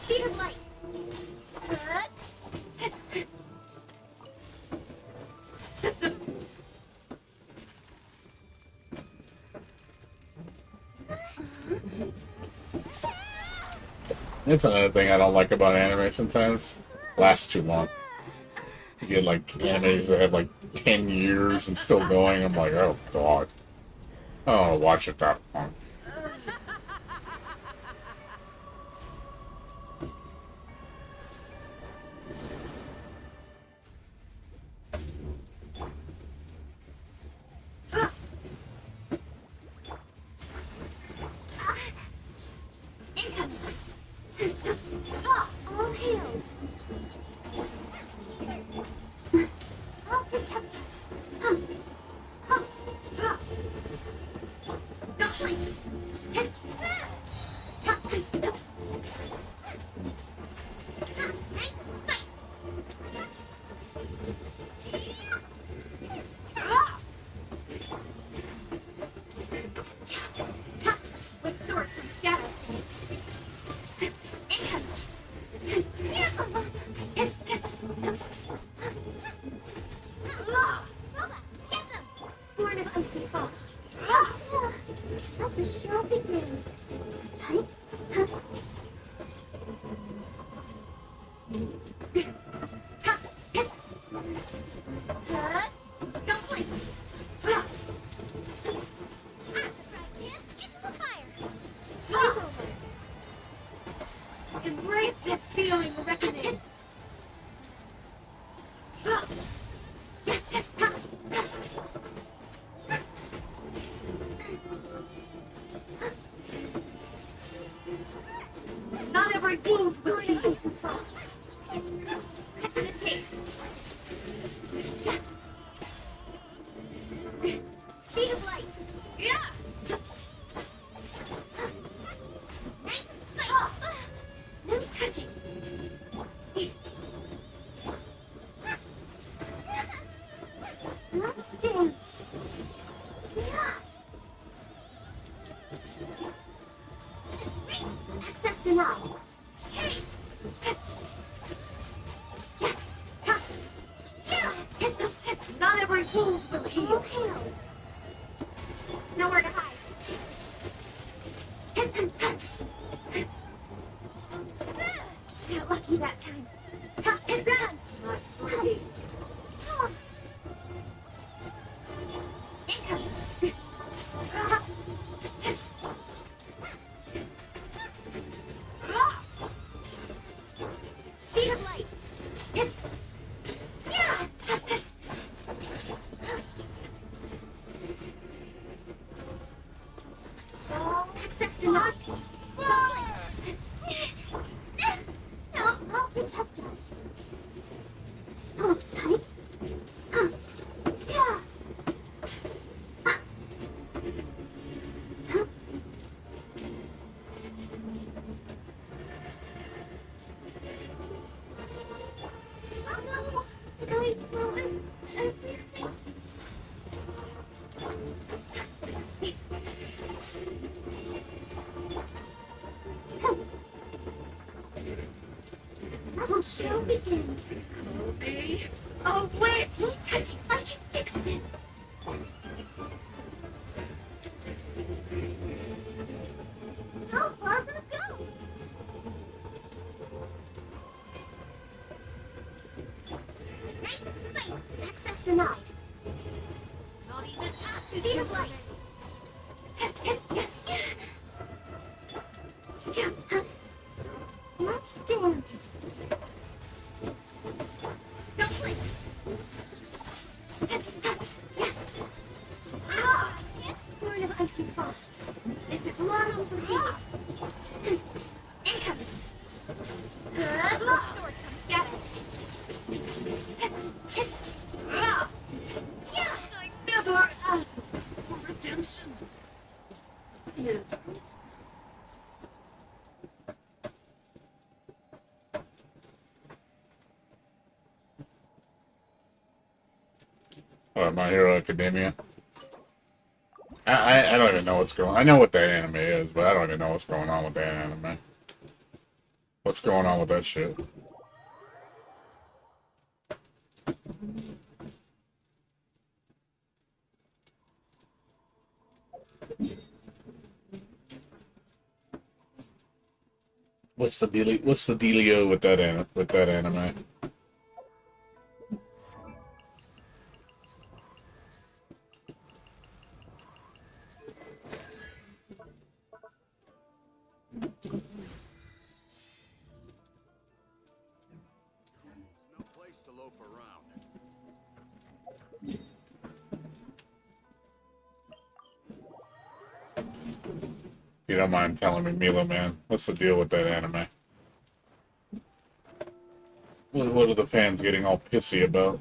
Speed of light. It's another thing I don't like about anime sometimes. Lasts too long. You get like animes that have like 10 years and still going. I'm like, oh god. Oh, watch it that long. Incoming! Ha! All hail! I'll protect us. Ha! Ha! Ha! Don't blink! Ha! Nice and spicy! Ah! Ha! With swords from shadow. Born of icy fall. Let the show begin. Don't blink. It's the fire. Freeze over. Embrace that searing reckoning. Not every wound will Born of heal. icy fall. Cut to the chase. Speed of light. Yeah. Nice and spicy. No touching. Let's dance. Access denied. Not every wound will All heal. hail. Nowhere to hide. Got lucky that time. Dance, my pretties. Incoming. Speed of light. Access denied. No, I'll protect us. Oh, honey. Yeah. Oh no! Did I ruin everything? I'll show begin. Be a witch. No touching. I can fix this. How far will it go? Nice and spicy. Access denied. Not even ashes Speed will of light. Let's dance. Don't blink. Born of icy frost. This is long overdue. Incoming. Sword comes shadow. I never asked for redemption. Never. My Hero Academia. I don't even know what's going on. I know what that anime is, but I don't even know what's going on with that anime. What's going on with that shit? What's the dealio with that anime? loaf around. You don't mind telling me, Milo, man, what's the deal with that anime? What are the fans getting all pissy about?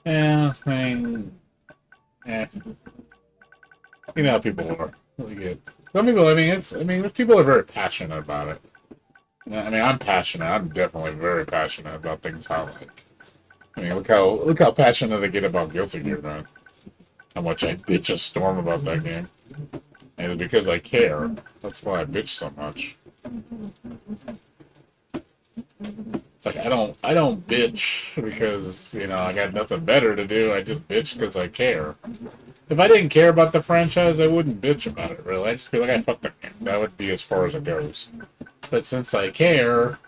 Yeah, I mean, eh. You know how people are. Really good. Some people, people are very passionate about it. Yeah, I mean, I'm passionate. I'm definitely very passionate about things I like. I mean, look how passionate I get about Guilty Gear, man. How much I bitch a storm about that game. And it's because I care. That's why I bitch so much. It's like I don't bitch because, I got nothing better to do. I just bitch because I care. If I didn't care about the franchise, I wouldn't bitch about it, really. I'd just be like, I fuck the game. That would be as far as it goes. But since I care,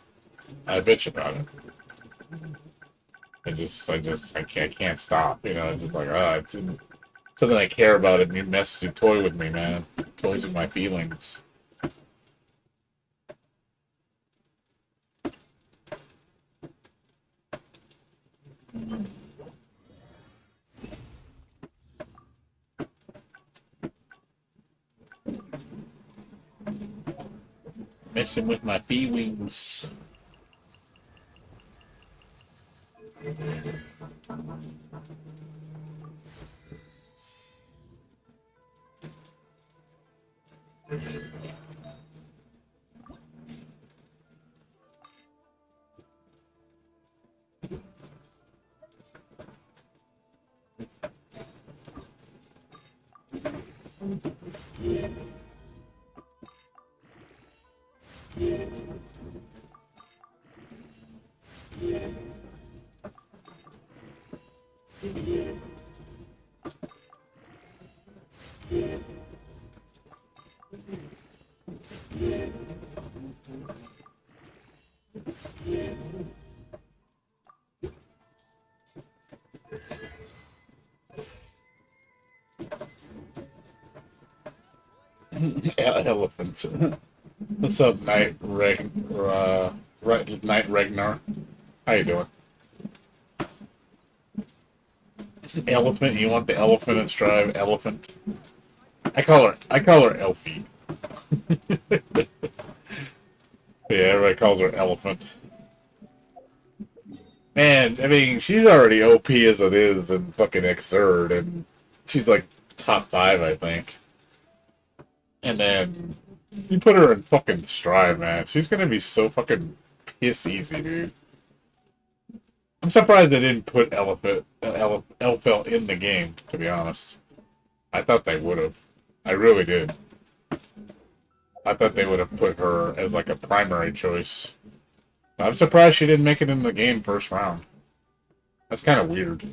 I bitch about it. I can't stop. It's just like, it's something I care about, and you toy with me, man. Toys with my feelings. Messing with my feelings. Elephants. What's up, Night Regnar? How you doing? Elephant? You want the elephant and strive? Elephant? I call her Elfie. Yeah, everybody calls her Elephant. Man, I mean, she's already OP as it is in fucking Xrd, and she's like top 5, I think. And then you put her in fucking Strive, man. She's gonna be so fucking piss easy, dude. I'm surprised they didn't put Elfelt in the game, to be honest. I thought they would have. I really did. I thought they would have put her as like a primary choice. I'm surprised she didn't make it in the game first round. That's kind of weird.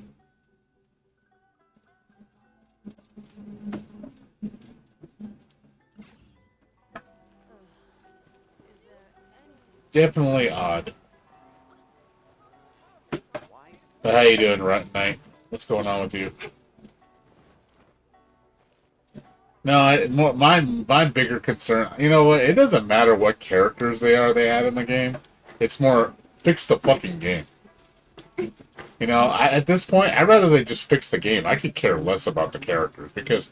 Definitely odd. But how you doing, Knight? What's going on with you? No, my bigger concern. You know what? It doesn't matter what characters they add in the game. It's more fix the fucking game. At this point, I'd rather they just fix the game. I could care less about the characters because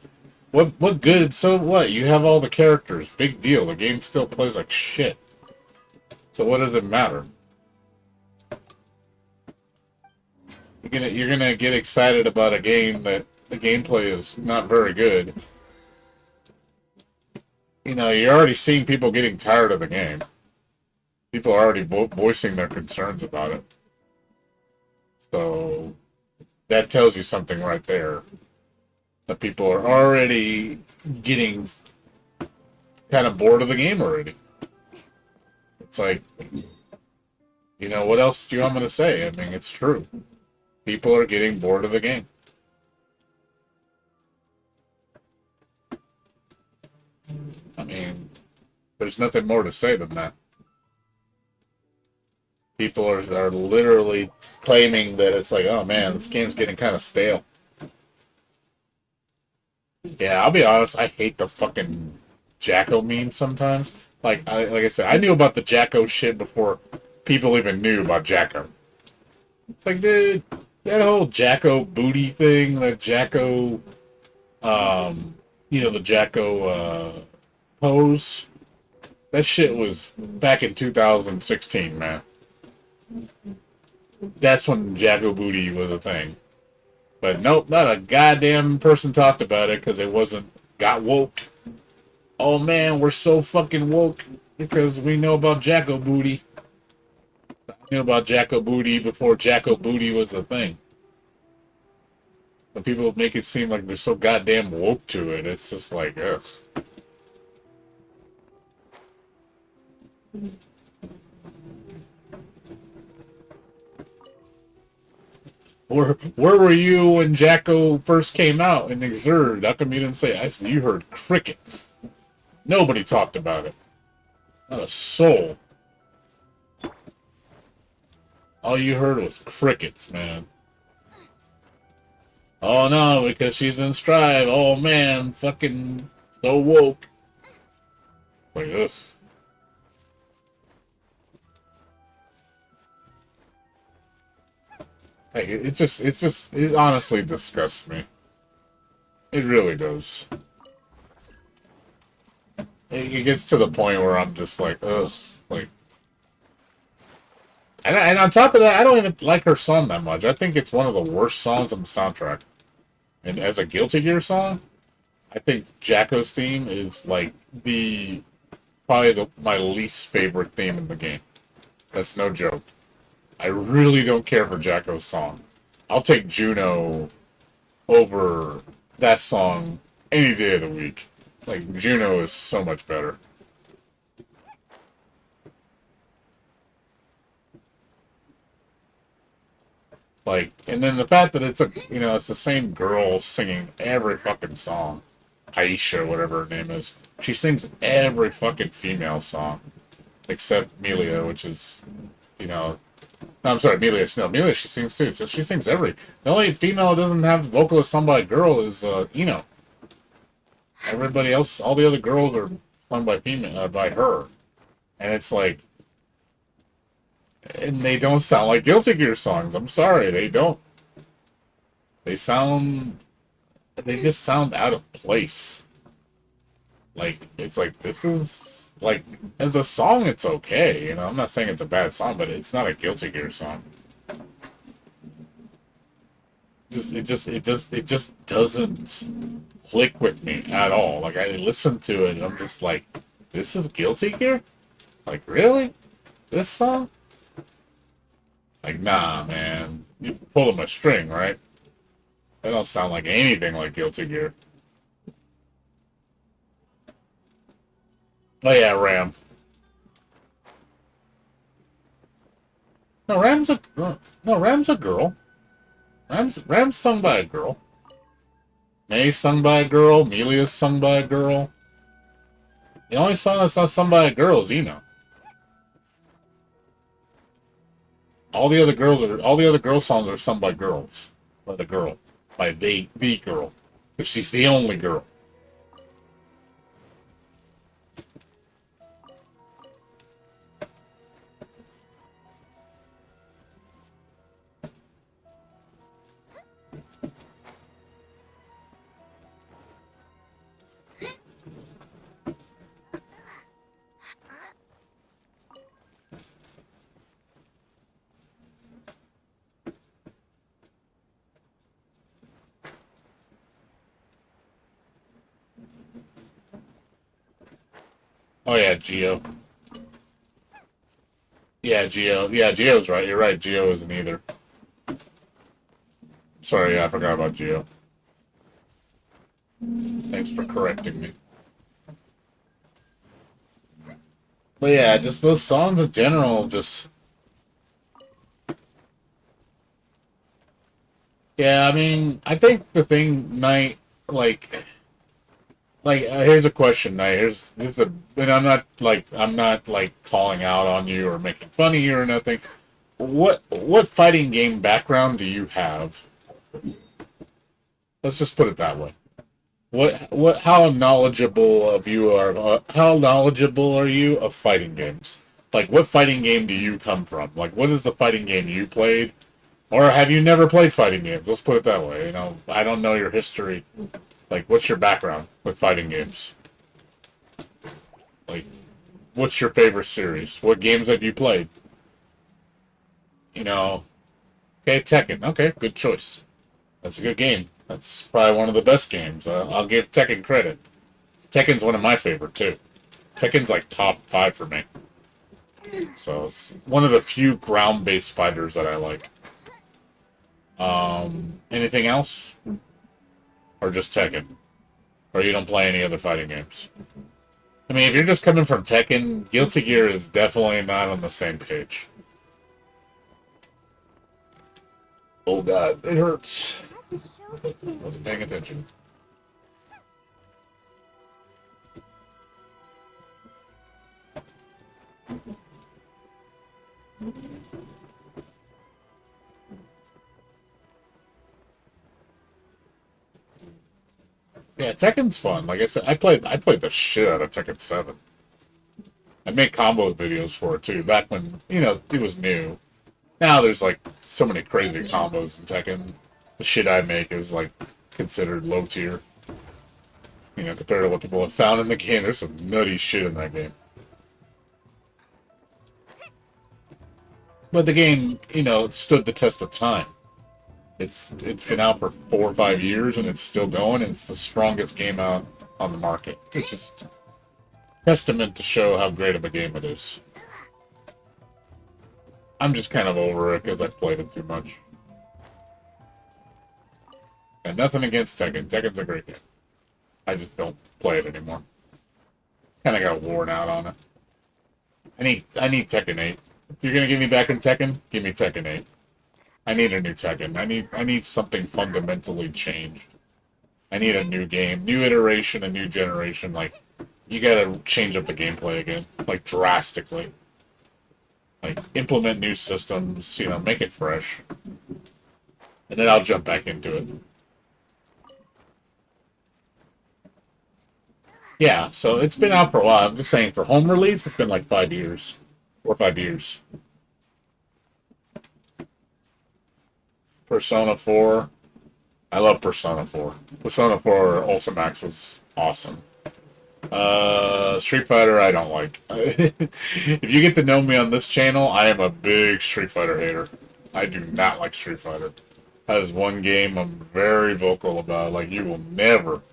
what good? So what? You have all the characters. Big deal. The game still plays like shit. So what does it matter? You're gonna get excited about a game that the gameplay is not very good. You're already seeing people getting tired of the game. People are already voicing their concerns about it. So that tells you something right there. That people are already getting kind of bored of the game already. It's like, you know, what else do you want me to say? I mean, it's true. People are getting bored of the game. I mean, there's nothing more to say than that. People are literally claiming that it's like, oh man, this game's getting kind of stale. Yeah, I'll be honest, I hate the fucking Jacko meme sometimes. Like I said, I knew about the Jacko shit before people even knew about Jacko. It's like, dude, that whole Jacko booty thing, that Jacko, the Jacko pose, that shit was back in 2016, man. That's when Jacko booty was a thing. But nope, not a goddamn person talked about it because it got woke. Oh man, we're so fucking woke because we know about Jacko booty. I knew about Jacko booty before Jacko booty was a thing. But people make it seem like they're so goddamn woke to it. It's just like, ugh. Where were you when Jacko first came out in Exurd? How come you didn't say? I said you heard crickets. Nobody talked about it. Not a soul. All you heard was crickets, man. Oh no, because she's in Strive. Oh man, fucking so woke. Like this. Like it honestly disgusts me. It really does. It gets to the point where I'm just like, ugh, like. And on top of that, I don't even like her song that much. I think it's one of the worst songs on the soundtrack. And as a Guilty Gear song, I think Jacko's theme is like my least favorite theme in the game. That's no joke. I really don't care for Jacko's song. I'll take Juno over that song any day of the week. Like, Juno is so much better. Like, and then the fact that it's the same girl singing every fucking song. Aisha, whatever her name is. She sings every fucking female song. Except Melia, which is, no, I'm sorry, Melia. No, Melia, she sings too. So she sings every. The only female that doesn't have the vocalist sung by a girl is, Ino. Everybody else, all the other girls are sung by by her. And it's like, and they don't sound like Guilty Gear songs. I'm sorry, they don't. They just sound out of place. Like, it's like, this is, like, as a song, it's okay, I'm not saying it's a bad song, but it's not a Guilty Gear song. It just doesn't click with me at all. Like, I listen to it, and I'm just like, this is Guilty Gear? Like, really? This song? Like, nah, man. You pulled a string, right? They don't sound like anything like Guilty Gear. Oh yeah, Ram. No, Ram's a girl. Ram's sung by a girl. May's sung by a girl. Melia's sung by a girl. The only song that's not sung by a girl is Eno. All the other girl songs are sung by girls. By the girl. By the girl. Because she's the only girl. Oh yeah, Geo. Yeah, Geo. Yeah, Geo's right. You're right. Geo isn't either. Sorry, yeah, I forgot about Geo. Thanks for correcting me. But yeah, just those songs in general, just yeah. I mean, I think the thing, Knight, like, here's a question, Knight. Here's a, and I'm not like calling out on you or making fun of you or nothing. What fighting game background do you have? Let's just put it that way. How knowledgeable of you are how knowledgeable are you of fighting games? Like what fighting game do you come from? Like what is the fighting game you played? Or have you never played fighting games? Let's put it that way. You know, I don't know your history. Like what's your background with fighting games? Like what's your favorite series? What games have you played? You know, okay, Tekken. Okay, good choice. That's a good game. That's probably one of the best games. I'll give Tekken credit. Tekken's one of my favorite too. Tekken's like top 5 for me. So it's one of the few ground-based fighters that I like. Anything else? Or just Tekken? Or you don't play any other fighting games? I mean, if you're just coming from Tekken, Guilty Gear is definitely not on the same page. Oh god, it hurts. Let the show begin. Wasn't paying attention. Yeah, Tekken's fun. Like I said, I played the shit out of Tekken 7. I made combo videos for it too, back when, you know, it was new. Now there's like so many crazy combos in Tekken. The shit I make is like considered low tier. You know, compared to what people have found in the game, there's some nutty shit in that game. But the game, you know, stood the test of time. It's been out for 4 or 5 years and it's still going. And it's the strongest game out on the market. It's just testament to show how great of a game it is. I'm just kind of over it because I've played it too much. And nothing against Tekken. Tekken's a great game. I just don't play it anymore. Kind of got worn out on it. I need Tekken 8. If you're gonna give me back in Tekken, give me Tekken 8. I need a new Tekken. I need something fundamentally changed. I need a new game, new iteration, a new generation. Like, you gotta change up the gameplay again, like drastically. Like, implement new systems, you know, make it fresh. And then I'll jump back into it. Yeah, so it's been out for a while. I'm just saying, for home release, it's been like 5 years. 4 or 5 years. Persona 4. I love Persona 4. Persona 4 Ultimax was awesome. Street Fighter, I don't like. If you get to know me on this channel, I am a big Street Fighter hater. I do not like Street Fighter. That is one game I'm very vocal about. Like, you will never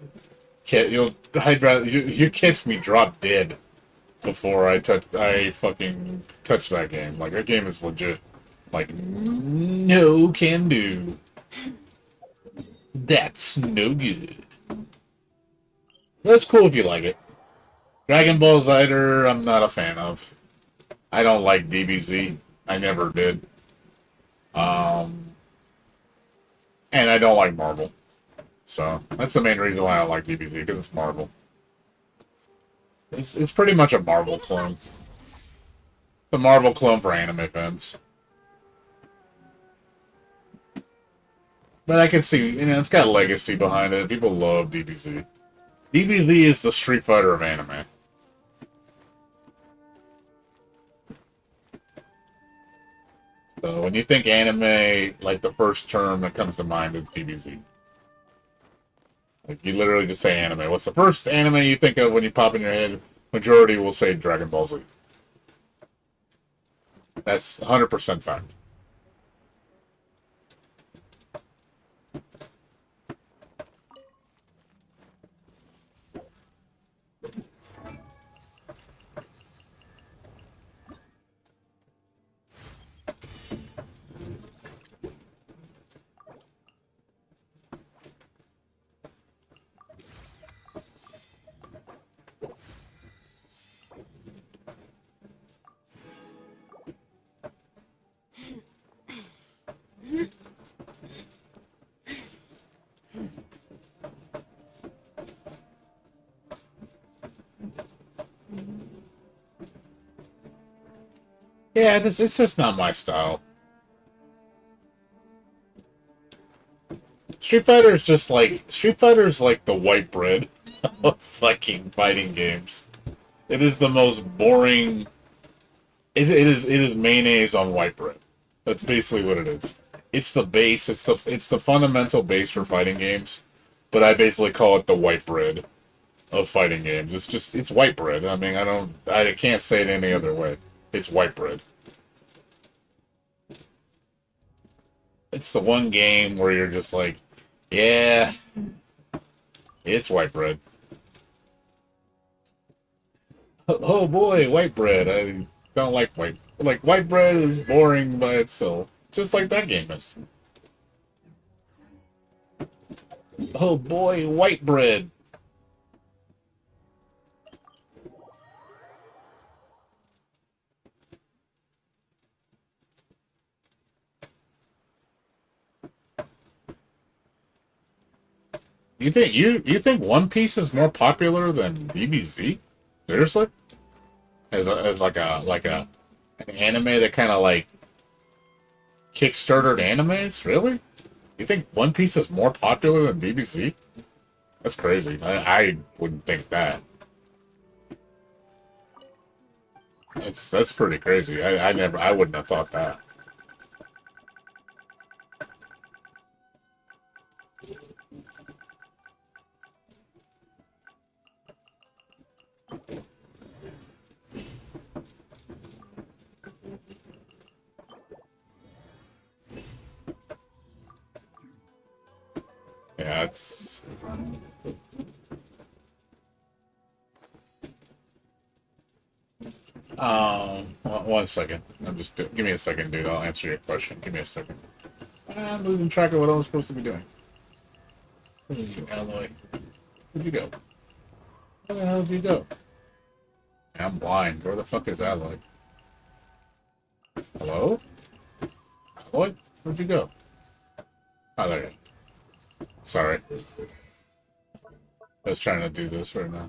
I'd rather you catch me drop dead before I fucking touch that game. Like, that game is legit. Like, no can do. That's no good. That's cool if you like it. Dragon Ball Zyder, I'm not a fan of. I don't like DBZ. I never did. And I don't like Marvel. So, that's the main reason why I don't like DBZ, because it's Marvel. It's pretty much a Marvel clone. It's a Marvel clone for anime fans. But I can see, you know, it's got a legacy behind it. People love DBZ. DBZ is the Street Fighter of anime. So when you think anime, like the first term that comes to mind is DBZ. Like, you literally just say anime. What's the first anime you think of when you pop in your head? Majority will say Dragon Ball Z. That's 100% fact. Yeah, it's just not my style. Street Fighter is like the white bread of fucking fighting games. It is the most boring. It is mayonnaise on white bread. That's basically what it is. It's the base. It's the fundamental base for fighting games, but I basically call it the white bread of fighting games. It's white bread. I mean, I can't say it any other way. It's white bread. It's the one game where you're just like, yeah, it's white bread. Oh boy, white bread. I don't like white bread is boring by itself, just like that game is. Oh boy, white bread. You think One Piece is more popular than DBZ? Seriously? As like a an anime that kind of like kickstarted animes? Really? You think One Piece is more popular than DBZ? That's crazy. I wouldn't think that. That's pretty crazy. I wouldn't have thought that. Yeah, it's one second. Give me a second, dude. I'll answer your question. Give me a second. I'm losing track of what I was supposed to be doing. Where did you, Alloy? Where'd you go? Where the hell did you go? I'm blind. Where the fuck is Alloy? Hello? Alloy? Where'd you go? Oh, there you are. Sorry. I was trying to do this right now.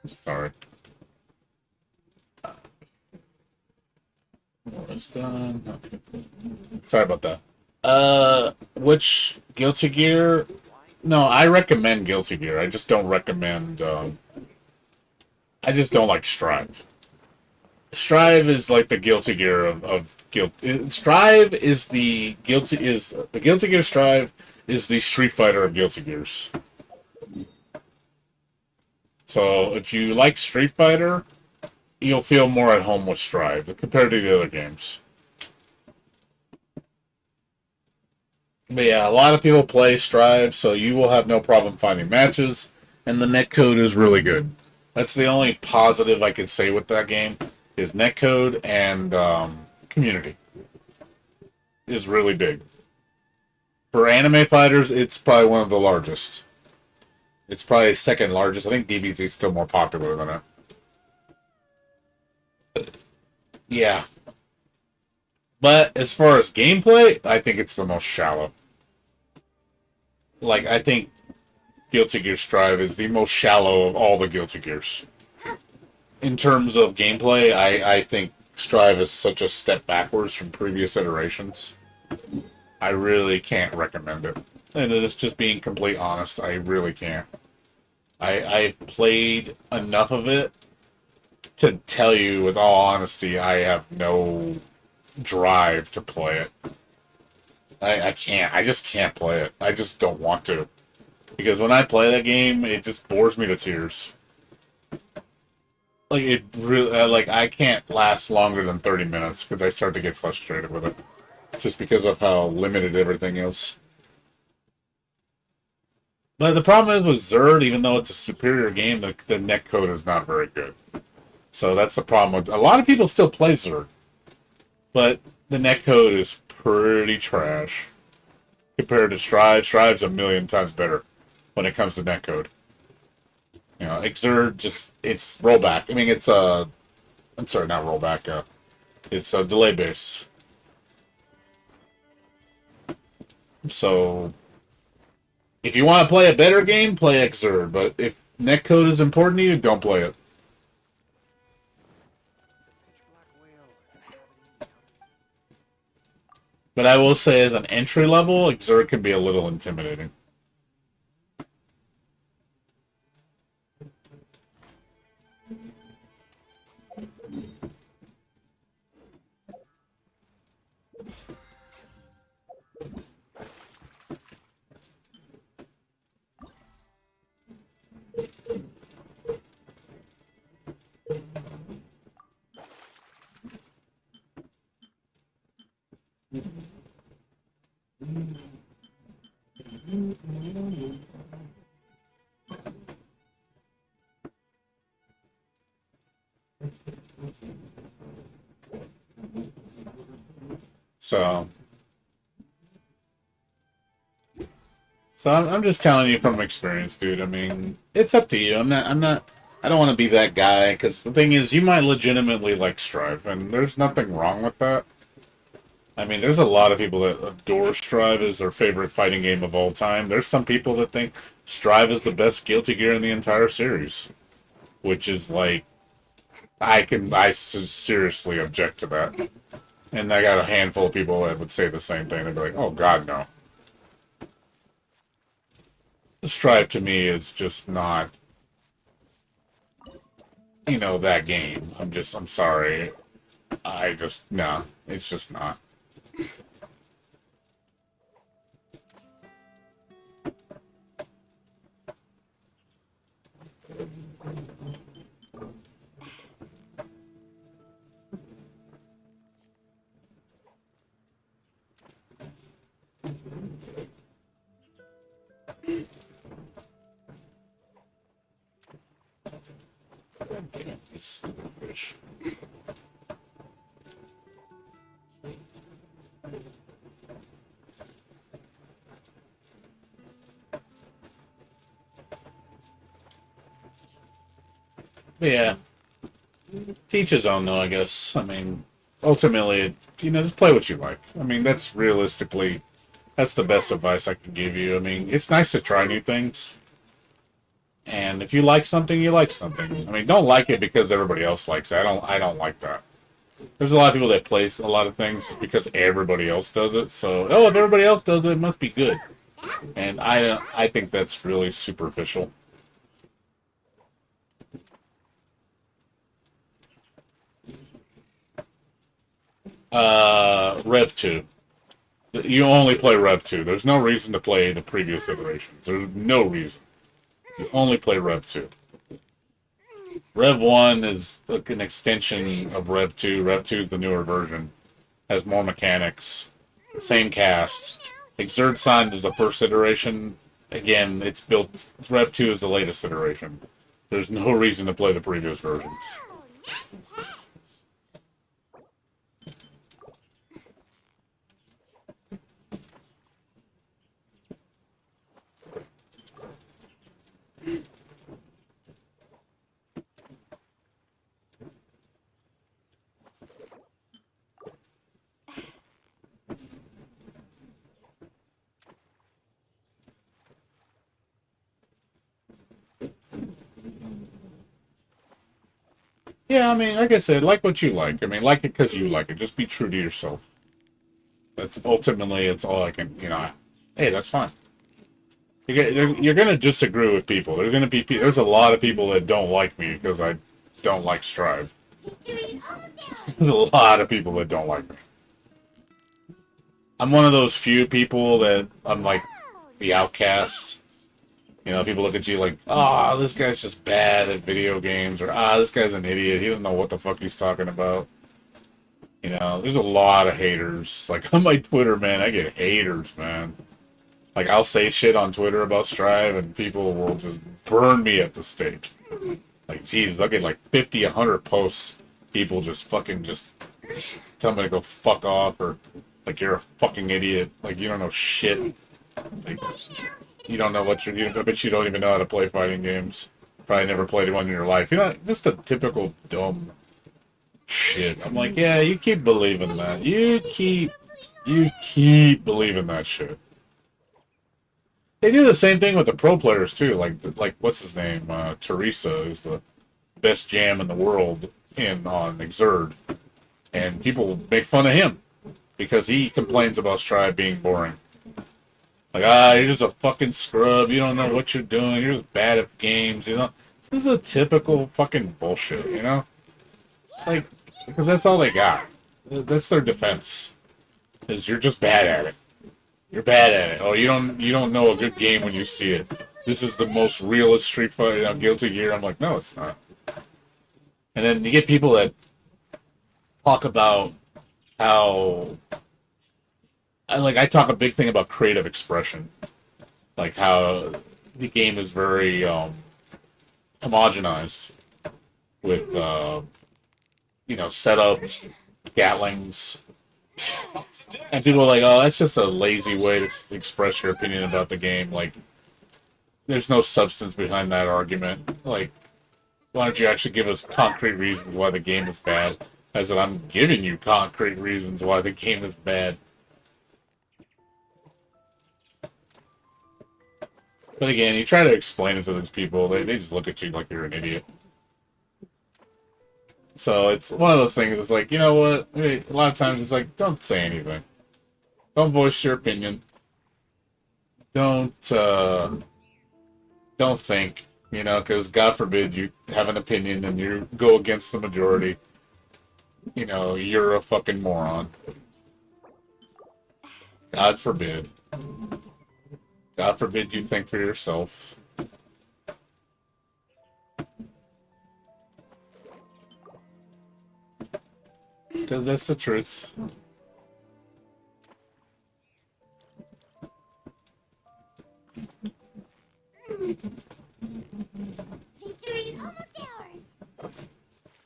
Sorry. It's done. Okay, cool. Sorry about that. Which Guilty Gear? No, I recommend Guilty Gear. I just don't recommend. I just don't like Strive. Strive is like the Guilty Gear of Guilt. Strive is the Guilty Gear. Strive is the Street Fighter of Guilty Gears. So if you like Street Fighter, you'll feel more at home with Strive compared to the other games. But yeah, a lot of people play Strive, so you will have no problem finding matches, and the netcode is really good. That's the only positive I could say with that game, is netcode and community is really big. For anime fighters, it's probably one of the largest. It's probably second largest. I think DBZ is still more popular than it. Yeah. But as far as gameplay, I think it's the most shallow. Like, I think Guilty Gear Strive is the most shallow of all the Guilty Gears. In terms of gameplay, I think Strive is such a step backwards from previous iterations. I really can't recommend it. And it's just being complete honest, I really can't. I've played enough of it to tell you with all honesty, I have no drive to play it. I can't. I just can't play it. I just don't want to. Because when I play that game, it just bores me to tears. Like, it really, like, I can't last longer than 30 minutes because I start to get frustrated with it. Just because of how limited everything is. But the problem is with Zerd, even though it's a superior game, the netcode is not very good. So that's the problem with... A lot of people still play Zerd. But the netcode is pretty trash. Compared to Strive. Strive's a million times better when it comes to netcode. You know, Xrd just... It's rollback. I mean, it's a... I'm sorry, not rollback. It's a delay base. So... If you want to play a better game, play Xrd. But if netcode is important to you, don't play it. But I will say, as an entry level, Xur can be a little intimidating. So, I'm just telling you from experience, dude. I mean, it's up to you. I don't want to be that guy, because the thing is, you might legitimately like Strive, and there's nothing wrong with that. I mean, there's a lot of people that adore Strive as their favorite fighting game of all time. There's some people that think Strive is the best Guilty Gear in the entire series, which is like, I seriously object to that. And I got a handful of people that would say the same thing. They'd be like, oh, God, no. Strive to me is just not, that game. I'm sorry. No, it's just not. Damn, this stupid fish. But yeah, teach his own, though, I guess. I mean, ultimately, just play what you like. I mean, that's the best advice I can give you. I mean, it's nice to try new things. And if you like something, you like something. I mean, don't like it because everybody else likes it. I don't like that. There's a lot of people that play a lot of things just because everybody else does it. So, if everybody else does it, it must be good. And I think that's really superficial. Rev 2. You only play Rev 2. There's no reason to play the previous iterations. There's no reason. You only play Rev 2. Rev 1 is like an extension of Rev 2. Rev 2 is the newer version. Has more mechanics. Same cast. Exert Sign is the first iteration. Again, Rev 2 is the latest iteration. There's no reason to play the previous versions. Yeah, I mean, like I said, like what you like. I mean, like it because you like it. Just be true to yourself. It's all I can, hey, that's fine. You're going to disagree with people. There's a lot of people that don't like me because I don't like Strive. There's a lot of people that don't like me. I'm one of those few people that I'm like the outcast. People look at you like, this guy's just bad at video games, or this guy's an idiot. He doesn't know what the fuck he's talking about. There's a lot of haters. Like on my Twitter, man, I get haters, man. Like I'll say shit on Twitter about Strive, and people will just burn me at the stake. Like, Jesus, I'll get like 50, 100 posts. People just tell me to go fuck off, or like you're a fucking idiot. Like you don't know shit. Like, you don't know I bet you don't even know how to play fighting games. Probably never played one in your life. Just a typical dumb shit. I'm like, yeah, you keep believing that. You keep believing that shit. They do the same thing with the pro players too. Like what's his name? Teresa is the best jam in the world in on Exerd, and people make fun of him because he complains about Strive being boring. Like, you're just a fucking scrub. You don't know what you're doing. You're just bad at games. You know, this is a typical fucking bullshit. You know, like because that's all they got. That's their defense. Is you're just bad at it. You're bad at it. Oh, you don't know a good game when you see it. This is the most realist Street Fighter, Guilty Gear. I'm like, no, it's not. And then you get people that talk about how, I talk a big thing about creative expression, like how the game is very homogenized with setups, Gatlings. And people are like, oh, that's just a lazy way to express your opinion about the game. Like, there's no substance behind that argument. Like, why don't you actually give us concrete reasons why the game is bad? I said, I'm giving you concrete reasons why the game is bad. But again, you try to explain it to those people, they just look at you like you're an idiot. So it's one of those things, it's like, you know what? A lot of times it's like, don't say anything. Don't voice your opinion. Don't think, because God forbid you have an opinion and you go against the majority. You're a fucking moron. God forbid. God forbid you think for yourself. Because that's the truth. Victory is almost ours.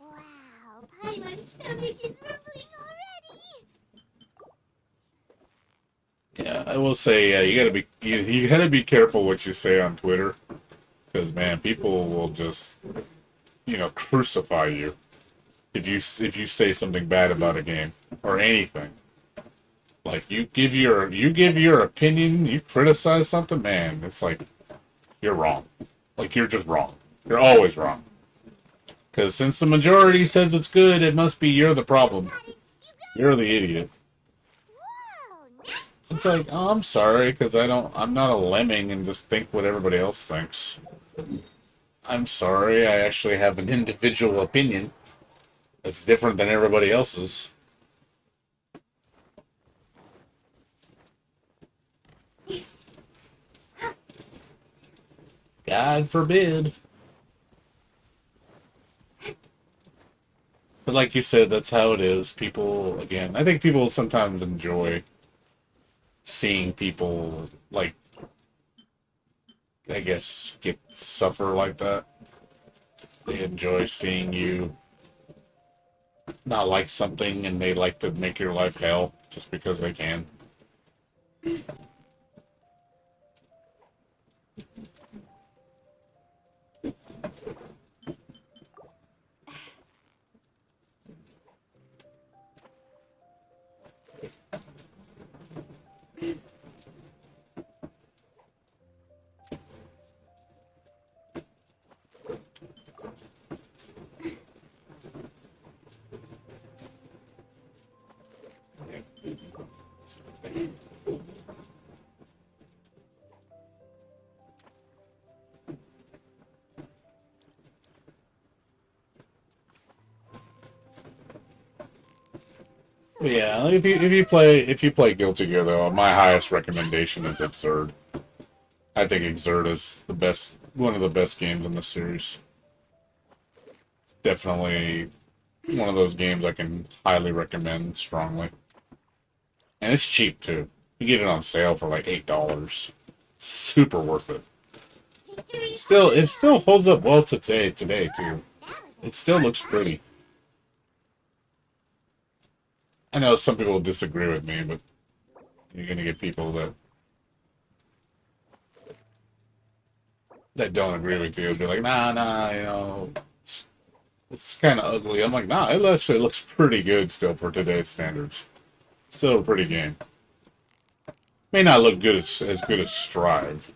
Wow, Paimon's stomach is rumbling already. Yeah, I will say, you gotta be careful what you say on Twitter, because man, people will just, crucify you if you say something bad about a game or anything. Like you give your opinion, you criticize something, man, it's like you're wrong. Like you're just wrong. You're always wrong. Because since the majority says it's good, it must be you're the problem. You're the idiot. Wow, It's like, oh, I'm sorry, because I'm not a lemming and just think what everybody else thinks. I'm sorry, I actually have an individual opinion that's different than everybody else's. God forbid. But like you said, that's how it is. People, again, I think people sometimes enjoy seeing people, like, I guess, suffer like that. They enjoy seeing you not like something, and they like to make your life hell just because they can. Yeah, if you play Guilty Gear though, my highest recommendation is Exerd. I think Exerd is one of the best games in the series. It's definitely one of those games I can highly recommend strongly, and it's cheap too. You get it on sale for like $8. Super worth it. victory is It still holds up well today too. It still looks pretty. I know some people disagree with me, but you're gonna get people that don't agree with you. Be like, nah, it's kind of ugly. I'm like, nah, it actually looks pretty good still for today's standards. Still a pretty game. May not look as good as Strive,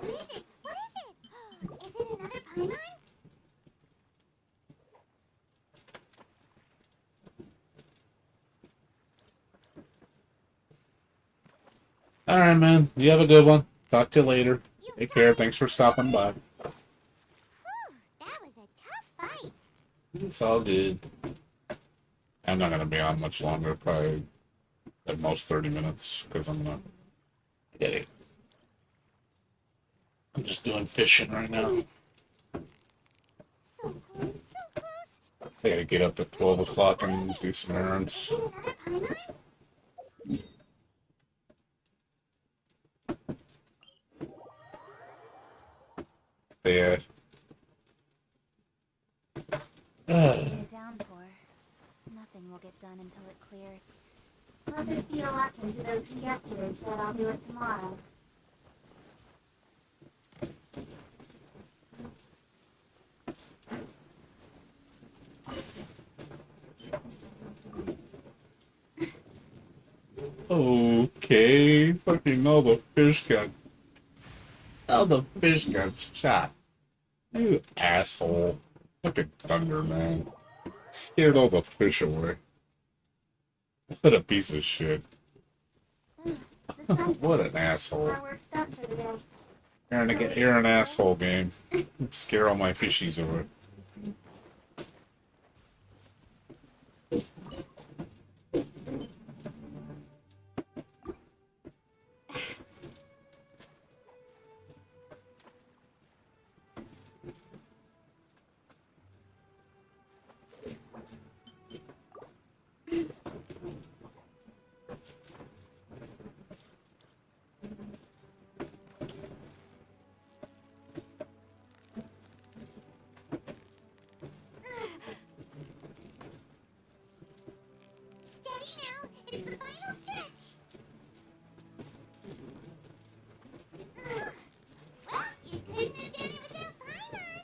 What is it? What is it? Is it another Paimon? All right, man. You have a good one. Talk to you later. You Take care. got Thanks it. for stopping by. Whew, that was a tough fight. It's all good. I'm not gonna be on much longer. Probably at most 30 minutes because I'm just doing fishing right now. So close, so close. I gotta get up at 12 o'clock and do some errands. Is it another Paimon? Yeah. In a downpour, nothing will get done until it clears. Let this be a lesson to those who yesterday said I'll do it tomorrow. Okay. Fucking all the fish got shot. You asshole. Fucking thunder, man. Scared all the fish away. What a piece of shit. The sun's What an asshole. our work's done for the day. You're an asshole, game. Scare all my fishies away. Steady now. It's the final stretch. Well, you couldn't have done it without Paimon.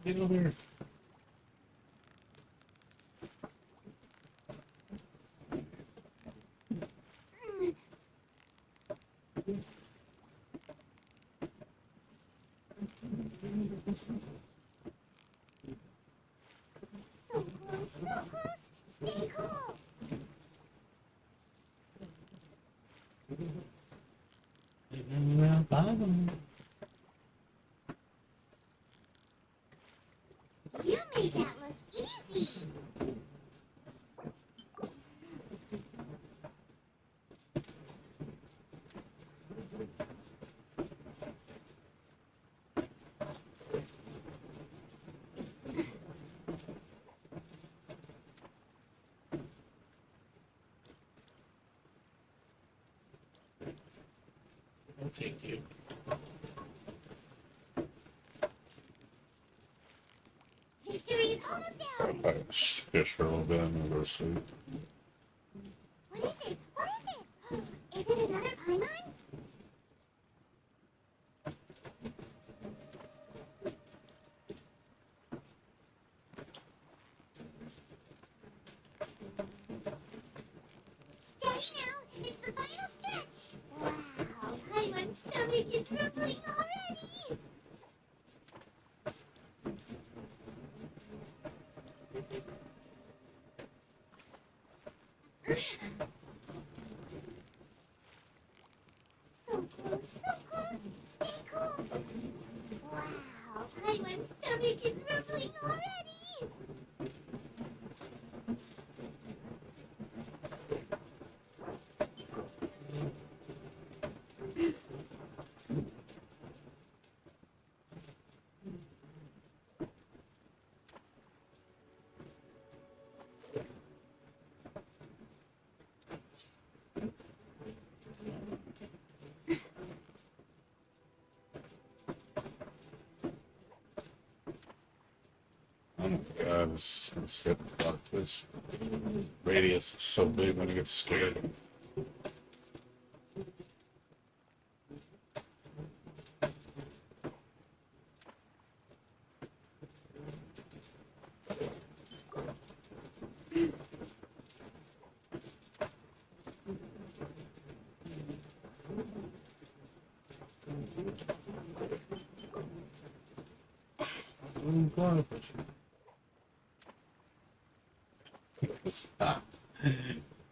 Get over here. So close, so close. Stay cool. You made that look easy. I'll take you. Victory is almost ours. Probably fish for a little bit and then go to sleep. What is it? What is it? Is it another Paimon? Steady now. It's the final stretch. Wow, Paimon's stomach is rumbling already. So close, so close. Stay cool. Wow, Paimon's stomach is rumbling already. his hip, his radius is so big when he gets scared.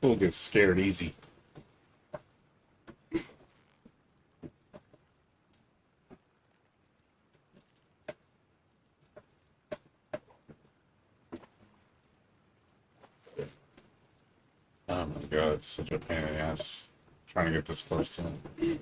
We'll get scared easy. Oh my god, it's such a pain in the ass trying to get this close to him. Yeah,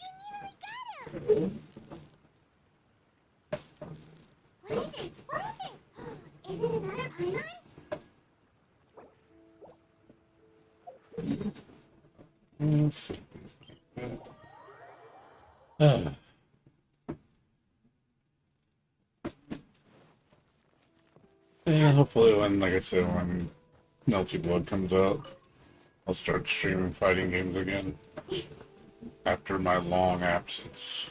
you nearly got him. What is it? What is it? Is it another pylon? Let's see. Ah. Yeah, hopefully when, like I said, when Melty Blood comes out, I'll start streaming fighting games again. After my long absence.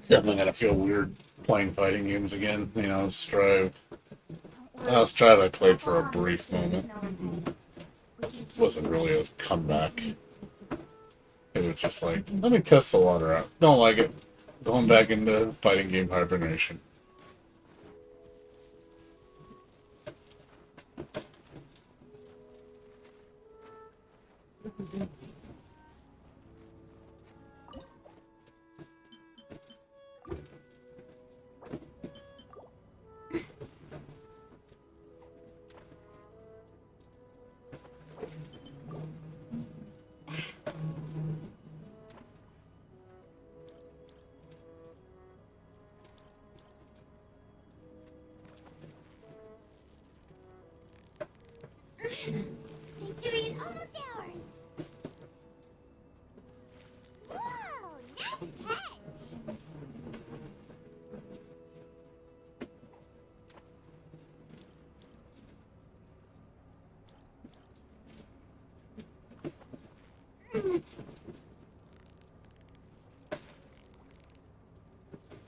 Definitely gonna feel weird playing fighting games again. You know, Strive. Strive I played for a brief moment. It wasn't really a comeback. It was just like, let me test the water out. Don't like it. Going back into fighting game hibernation. Victory is almost ours. Whoa, nice catch.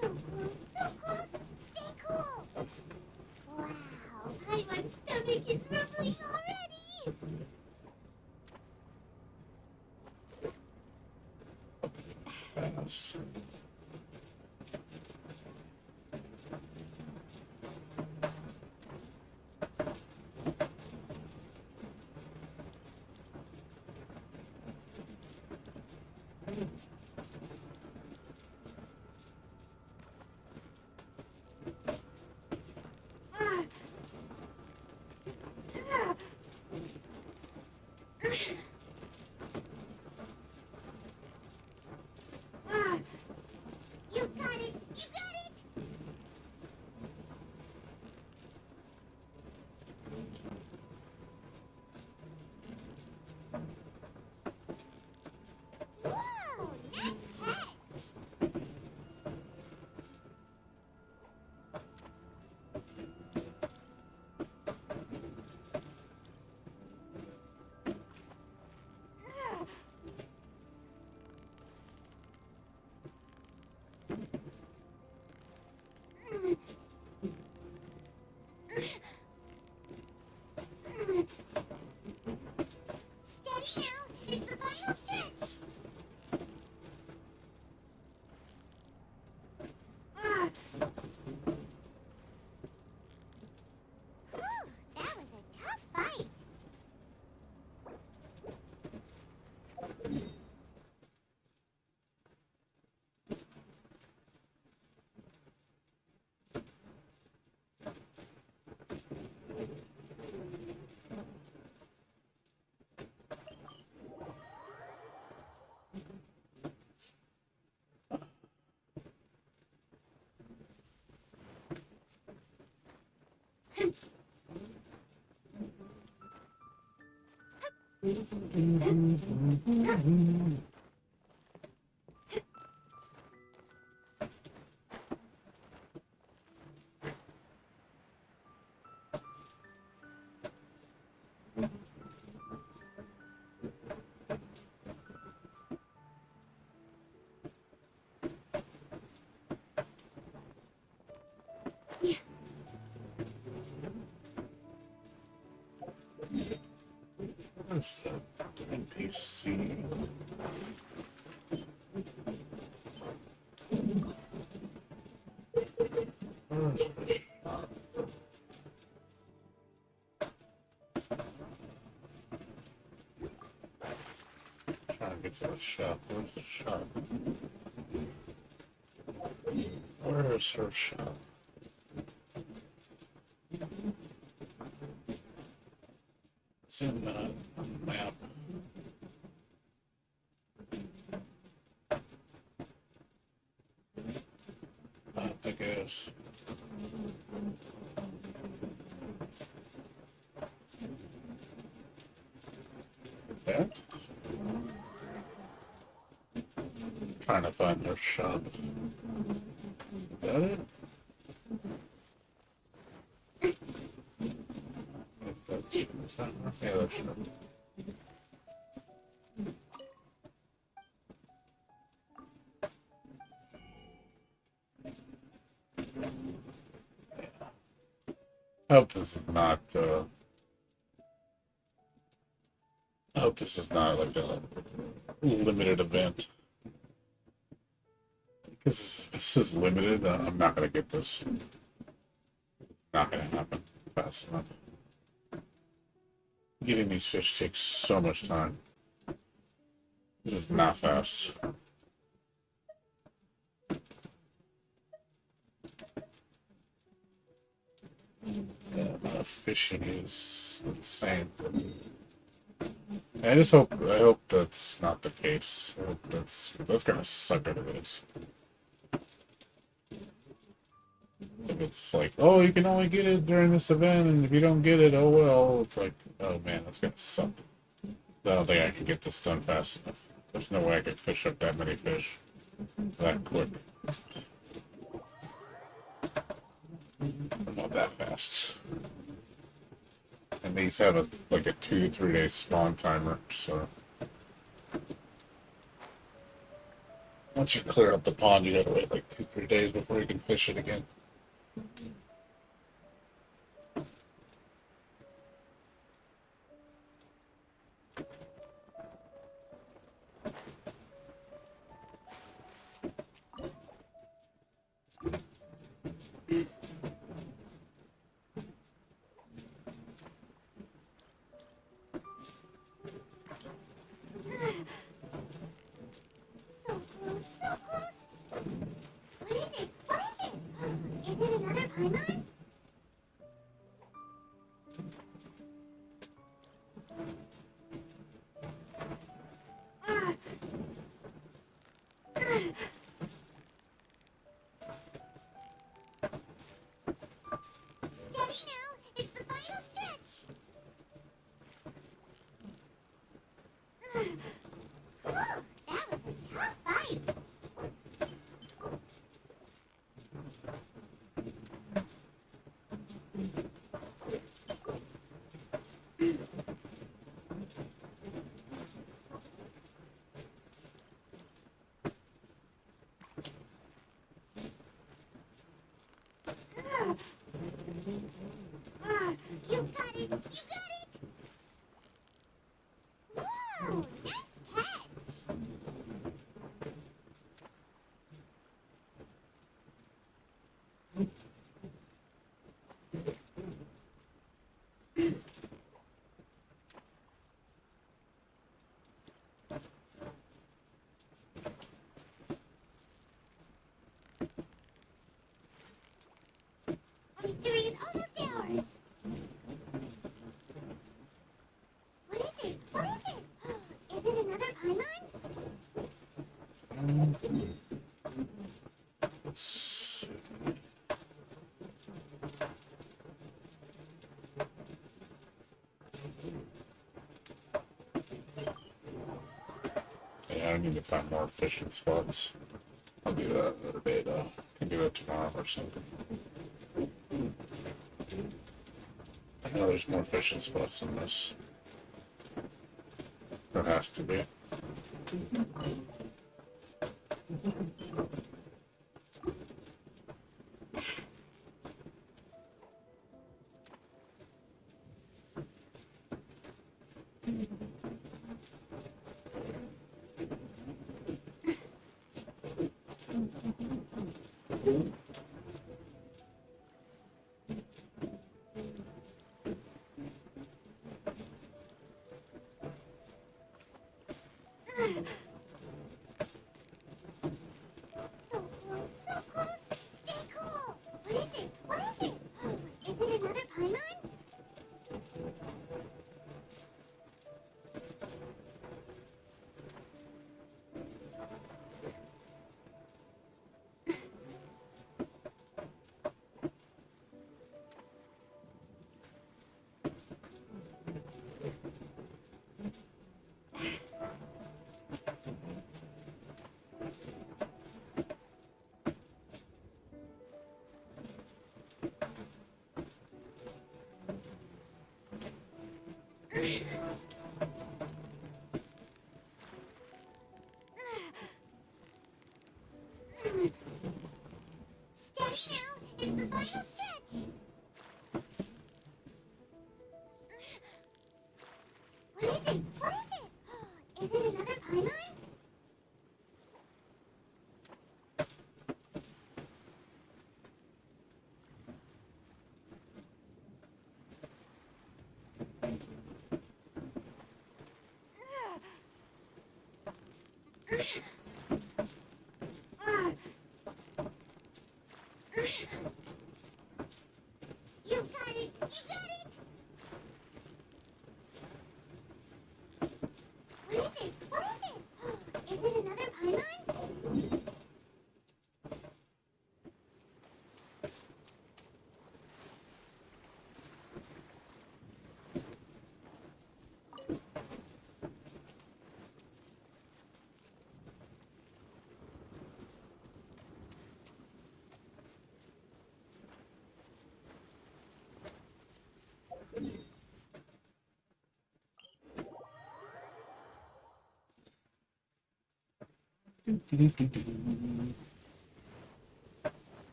So close, so close. Stay cool. Wow, Paimon's stomach is rumbling already. Yes. You've got it. You got it. Whoa, nice catch. Steady now. It's the final stretch. Whew, that was a tough fight. Where's the NPC? Where's the shop? Trying to get to the shop. Where's the shop? Where is her shop? It's in the map. I don't think it is. That? Trying to find their shop. Is that it? I think that's it. Is that right? Yeah, that's it. I hope this is not, I hope this is not like a limited event. Because this is limited, I'm not going to get this. It's not going to happen fast enough. Getting these fish takes so much time. This is not fast. The amount of fishing is insane. I hope that's not the case. I hope that's gonna suck if it is. If it's like, oh, you can only get it during this event, and if you don't get it, oh well. It's like, oh man, that's gonna suck. I don't think I can get this done fast enough. There's no way I could fish up that many fish that quick. I'm not that fast. And these have like a 2 to 3 day spawn timer, so once you clear up the pond, you gotta wait like 2-3 days before you can fish it again. So close, so close. What is it? What is it? Is it another Paimon? Ah. Ah. Steady now. It's the final stretch. Whew, that was a tough fight. Ah, you've got it. You got it. Whoa, nice catch. Victory is almost ours. What is it? What is it? Is it another Paimon? Yeah, I need to find more fishing spots. I'll do that another day though. Can do it tomorrow or something. I know there's more fishing spots in this. There has to be. So close, so close. Stay cool. What is it? What is it? Is it another Paimon? Steady now. It's the final stretch. What is it? What is it? Is it another Paimon? You've got it! You got it! What is it? What is it? Is it another Paimon?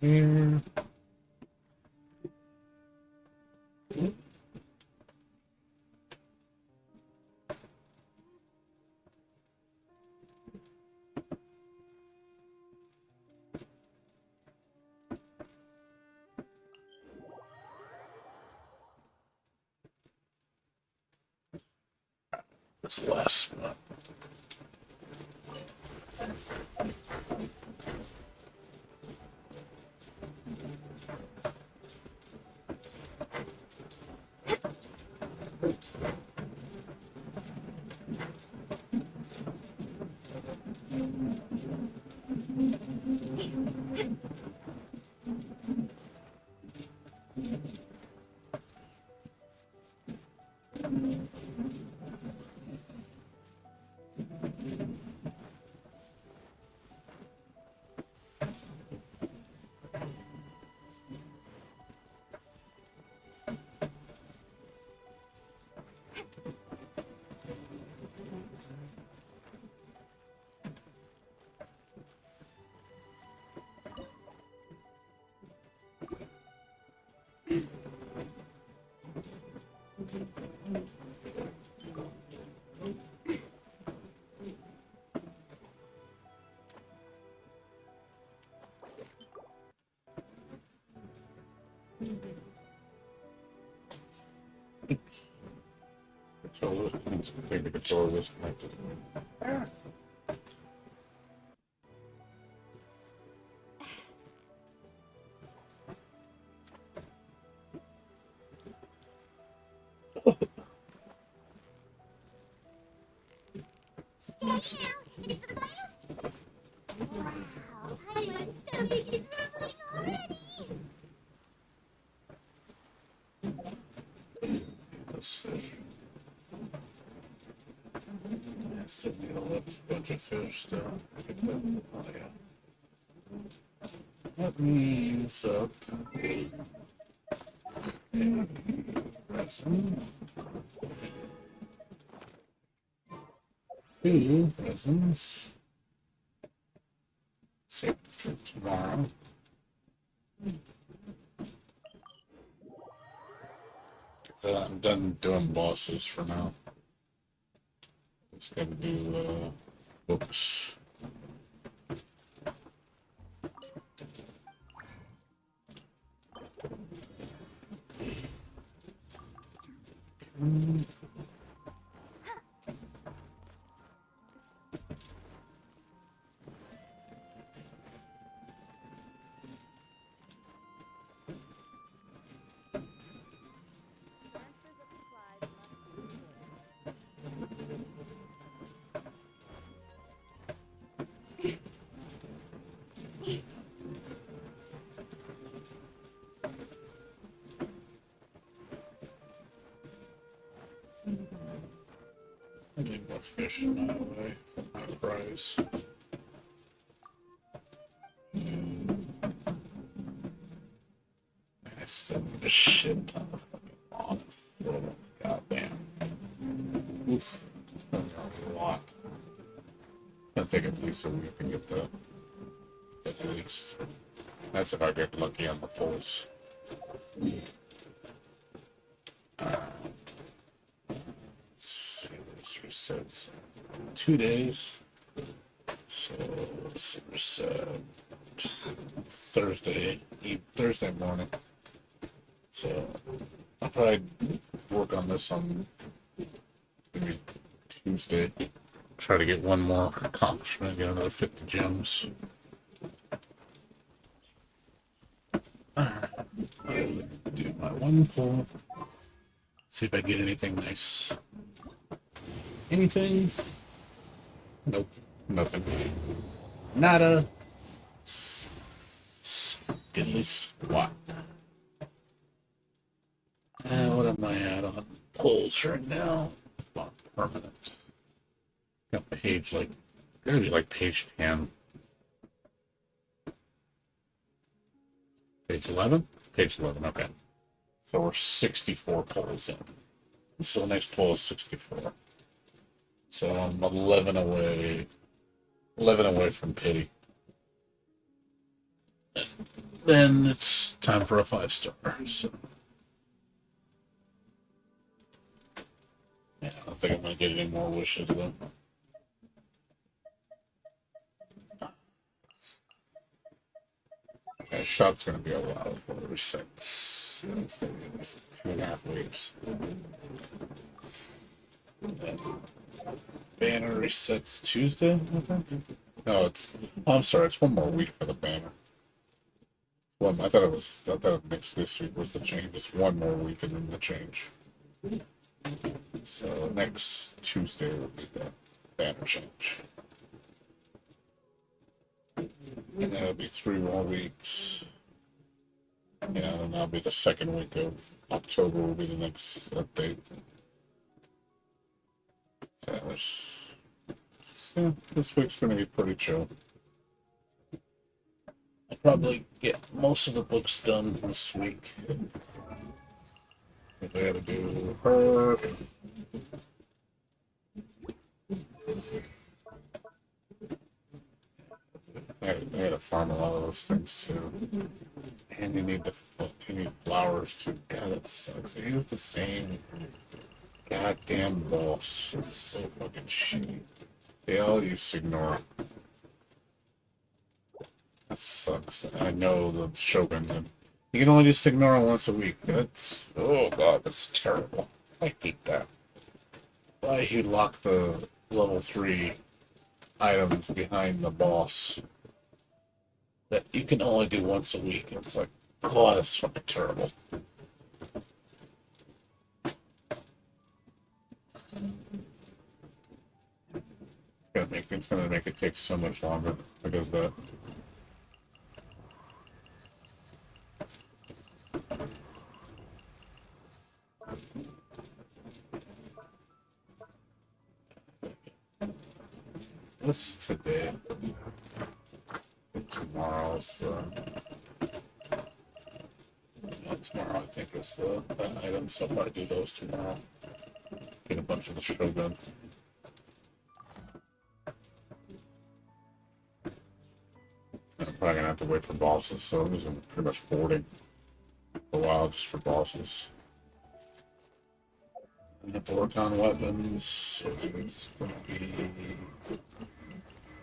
Here. That's the last spot. So let's take the controller disconnected. Steady now. It's the final stretch. Let's see. I still need a bunch of fish still. Oh, yeah. Let me use up resin. 2 resins. Save it for tomorrow. So I'm done doing bosses for now. Just gotta do books. Transfers of supplies must be recorded. I need more fish in my way for my prize. I still need a shit ton of fucking logs. Goddamn. Oof. It's been a lot. It'll take at least a week to get the at least. That's if I get lucky on the polls. Let's see, this resets 2 days. So let's reset Thursday morning. So I'll probably work on this on maybe Tuesday. Try to get one more accomplishment, get another 50 gems. Do my one pull. See if I get anything nice. Anything? Nope. Nothing. Nada. Diddly squat. What am I at on pulls right now? On permanent. Got page like, gotta be like page 10. Page 11? Page 11, okay. So we're 64 polls in. So the next poll is 64. So I'm 11 away. 11 away from pity. And then it's time for a 5-star. So yeah, I don't think I'm gonna get any more wishes though. That shop's gonna be a while before it resets. It's gonna be at least 2.5 weeks. And banner resets Tuesday, I think. No, it's. Oh, I'm sorry. It's one more week for the banner. Well, I thought this week was the change. It's one more week and then the change. So next Tuesday will be the banner change. And then it'll be 3 more weeks. Yeah, and that'll be the second week of October will be the next update. So this week's gonna be pretty chill. I'll probably get most of the books done this week. If I had to do her. I had to farm a lot of those things too. And you need flowers too. God, that sucks. They use the same goddamn boss. It's so fucking shitty. They all use Signora. That sucks. I know the Shogun. You can only do Signora once a week. That's, oh god, that's terrible. I hate that. Why he locked the level 3 items behind the boss that you can only do once a week. It's like, god, that's fucking terrible. It's gonna make it take so much longer because of that. What's today? Tomorrow's the. Tomorrow I think is the item, so I'll probably do those tomorrow. Get a bunch of the Shogun. I'm probably gonna have to wait for bosses, so I'm just gonna pretty much hoarding a while just for bosses. I have to work on weapons, which is gonna be.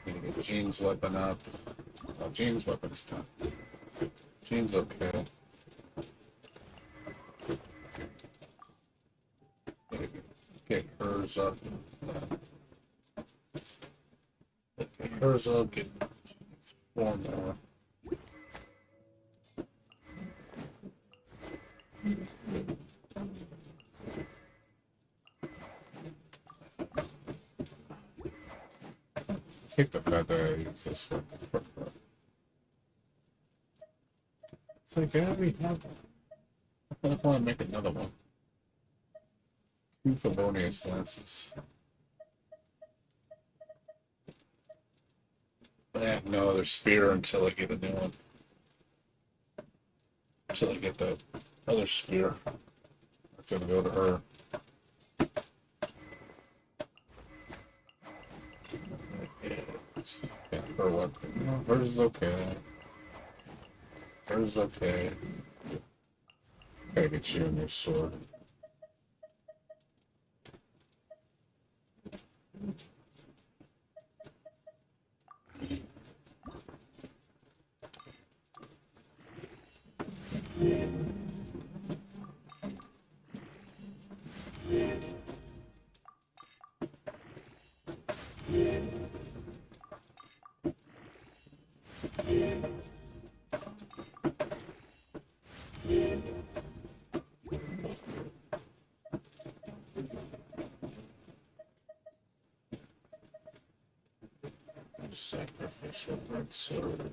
Gonna get Jean's weapon up. Oh, Jean's weapon's done. Jean's okay. Get hers up. Get hers up. Get four more. I think the fact that I use this one for it's like I already have one. I don't want to make another one. Two felonious lances. But I have no other spear until I get a new one. Until I get the other spear. That's gonna go to her. Yeah, her weapon. No, hers is okay. Hers is okay. Gotta get you a new sword. Sacrificial red sword.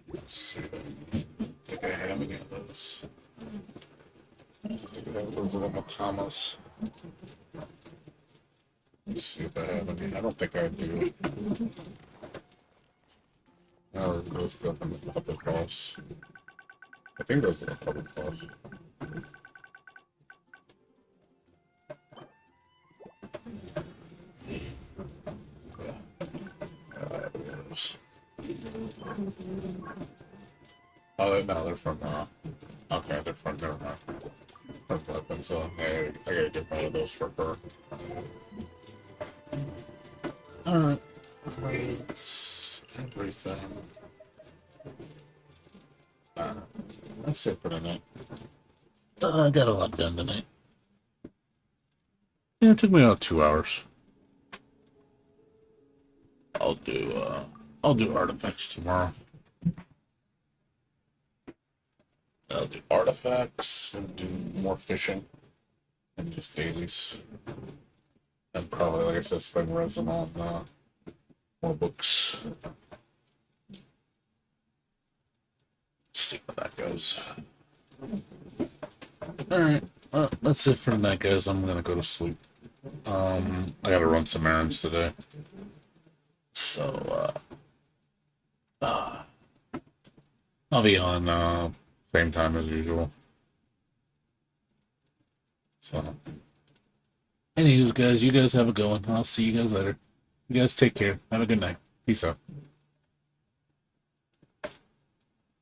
Let's see. I think I have any of those. I think I have those little Matamas. Let's see if I have any. I don't think I do. Oh, those go from the puppet boss. I think those are the puppet boss. Oh, no, they're from, okay, they're from, never mind. From weapons, so I gotta get one of those for her. Alright. That's everything. That's it for tonight. I got a lot done tonight. Yeah, it took me about 2 hours. I'll do artifacts tomorrow. I'll do artifacts and do more fishing and just dailies. And probably, like I said, spend resin on more books. See how that goes. Alright, well, that's it for tonight, guys. I'm gonna go to sleep. I gotta run some errands today. So, I'll be on, same time as usual. So, anyways, guys, you guys have a good one. I'll see you guys later. You guys take care. Have a good night. Peace out.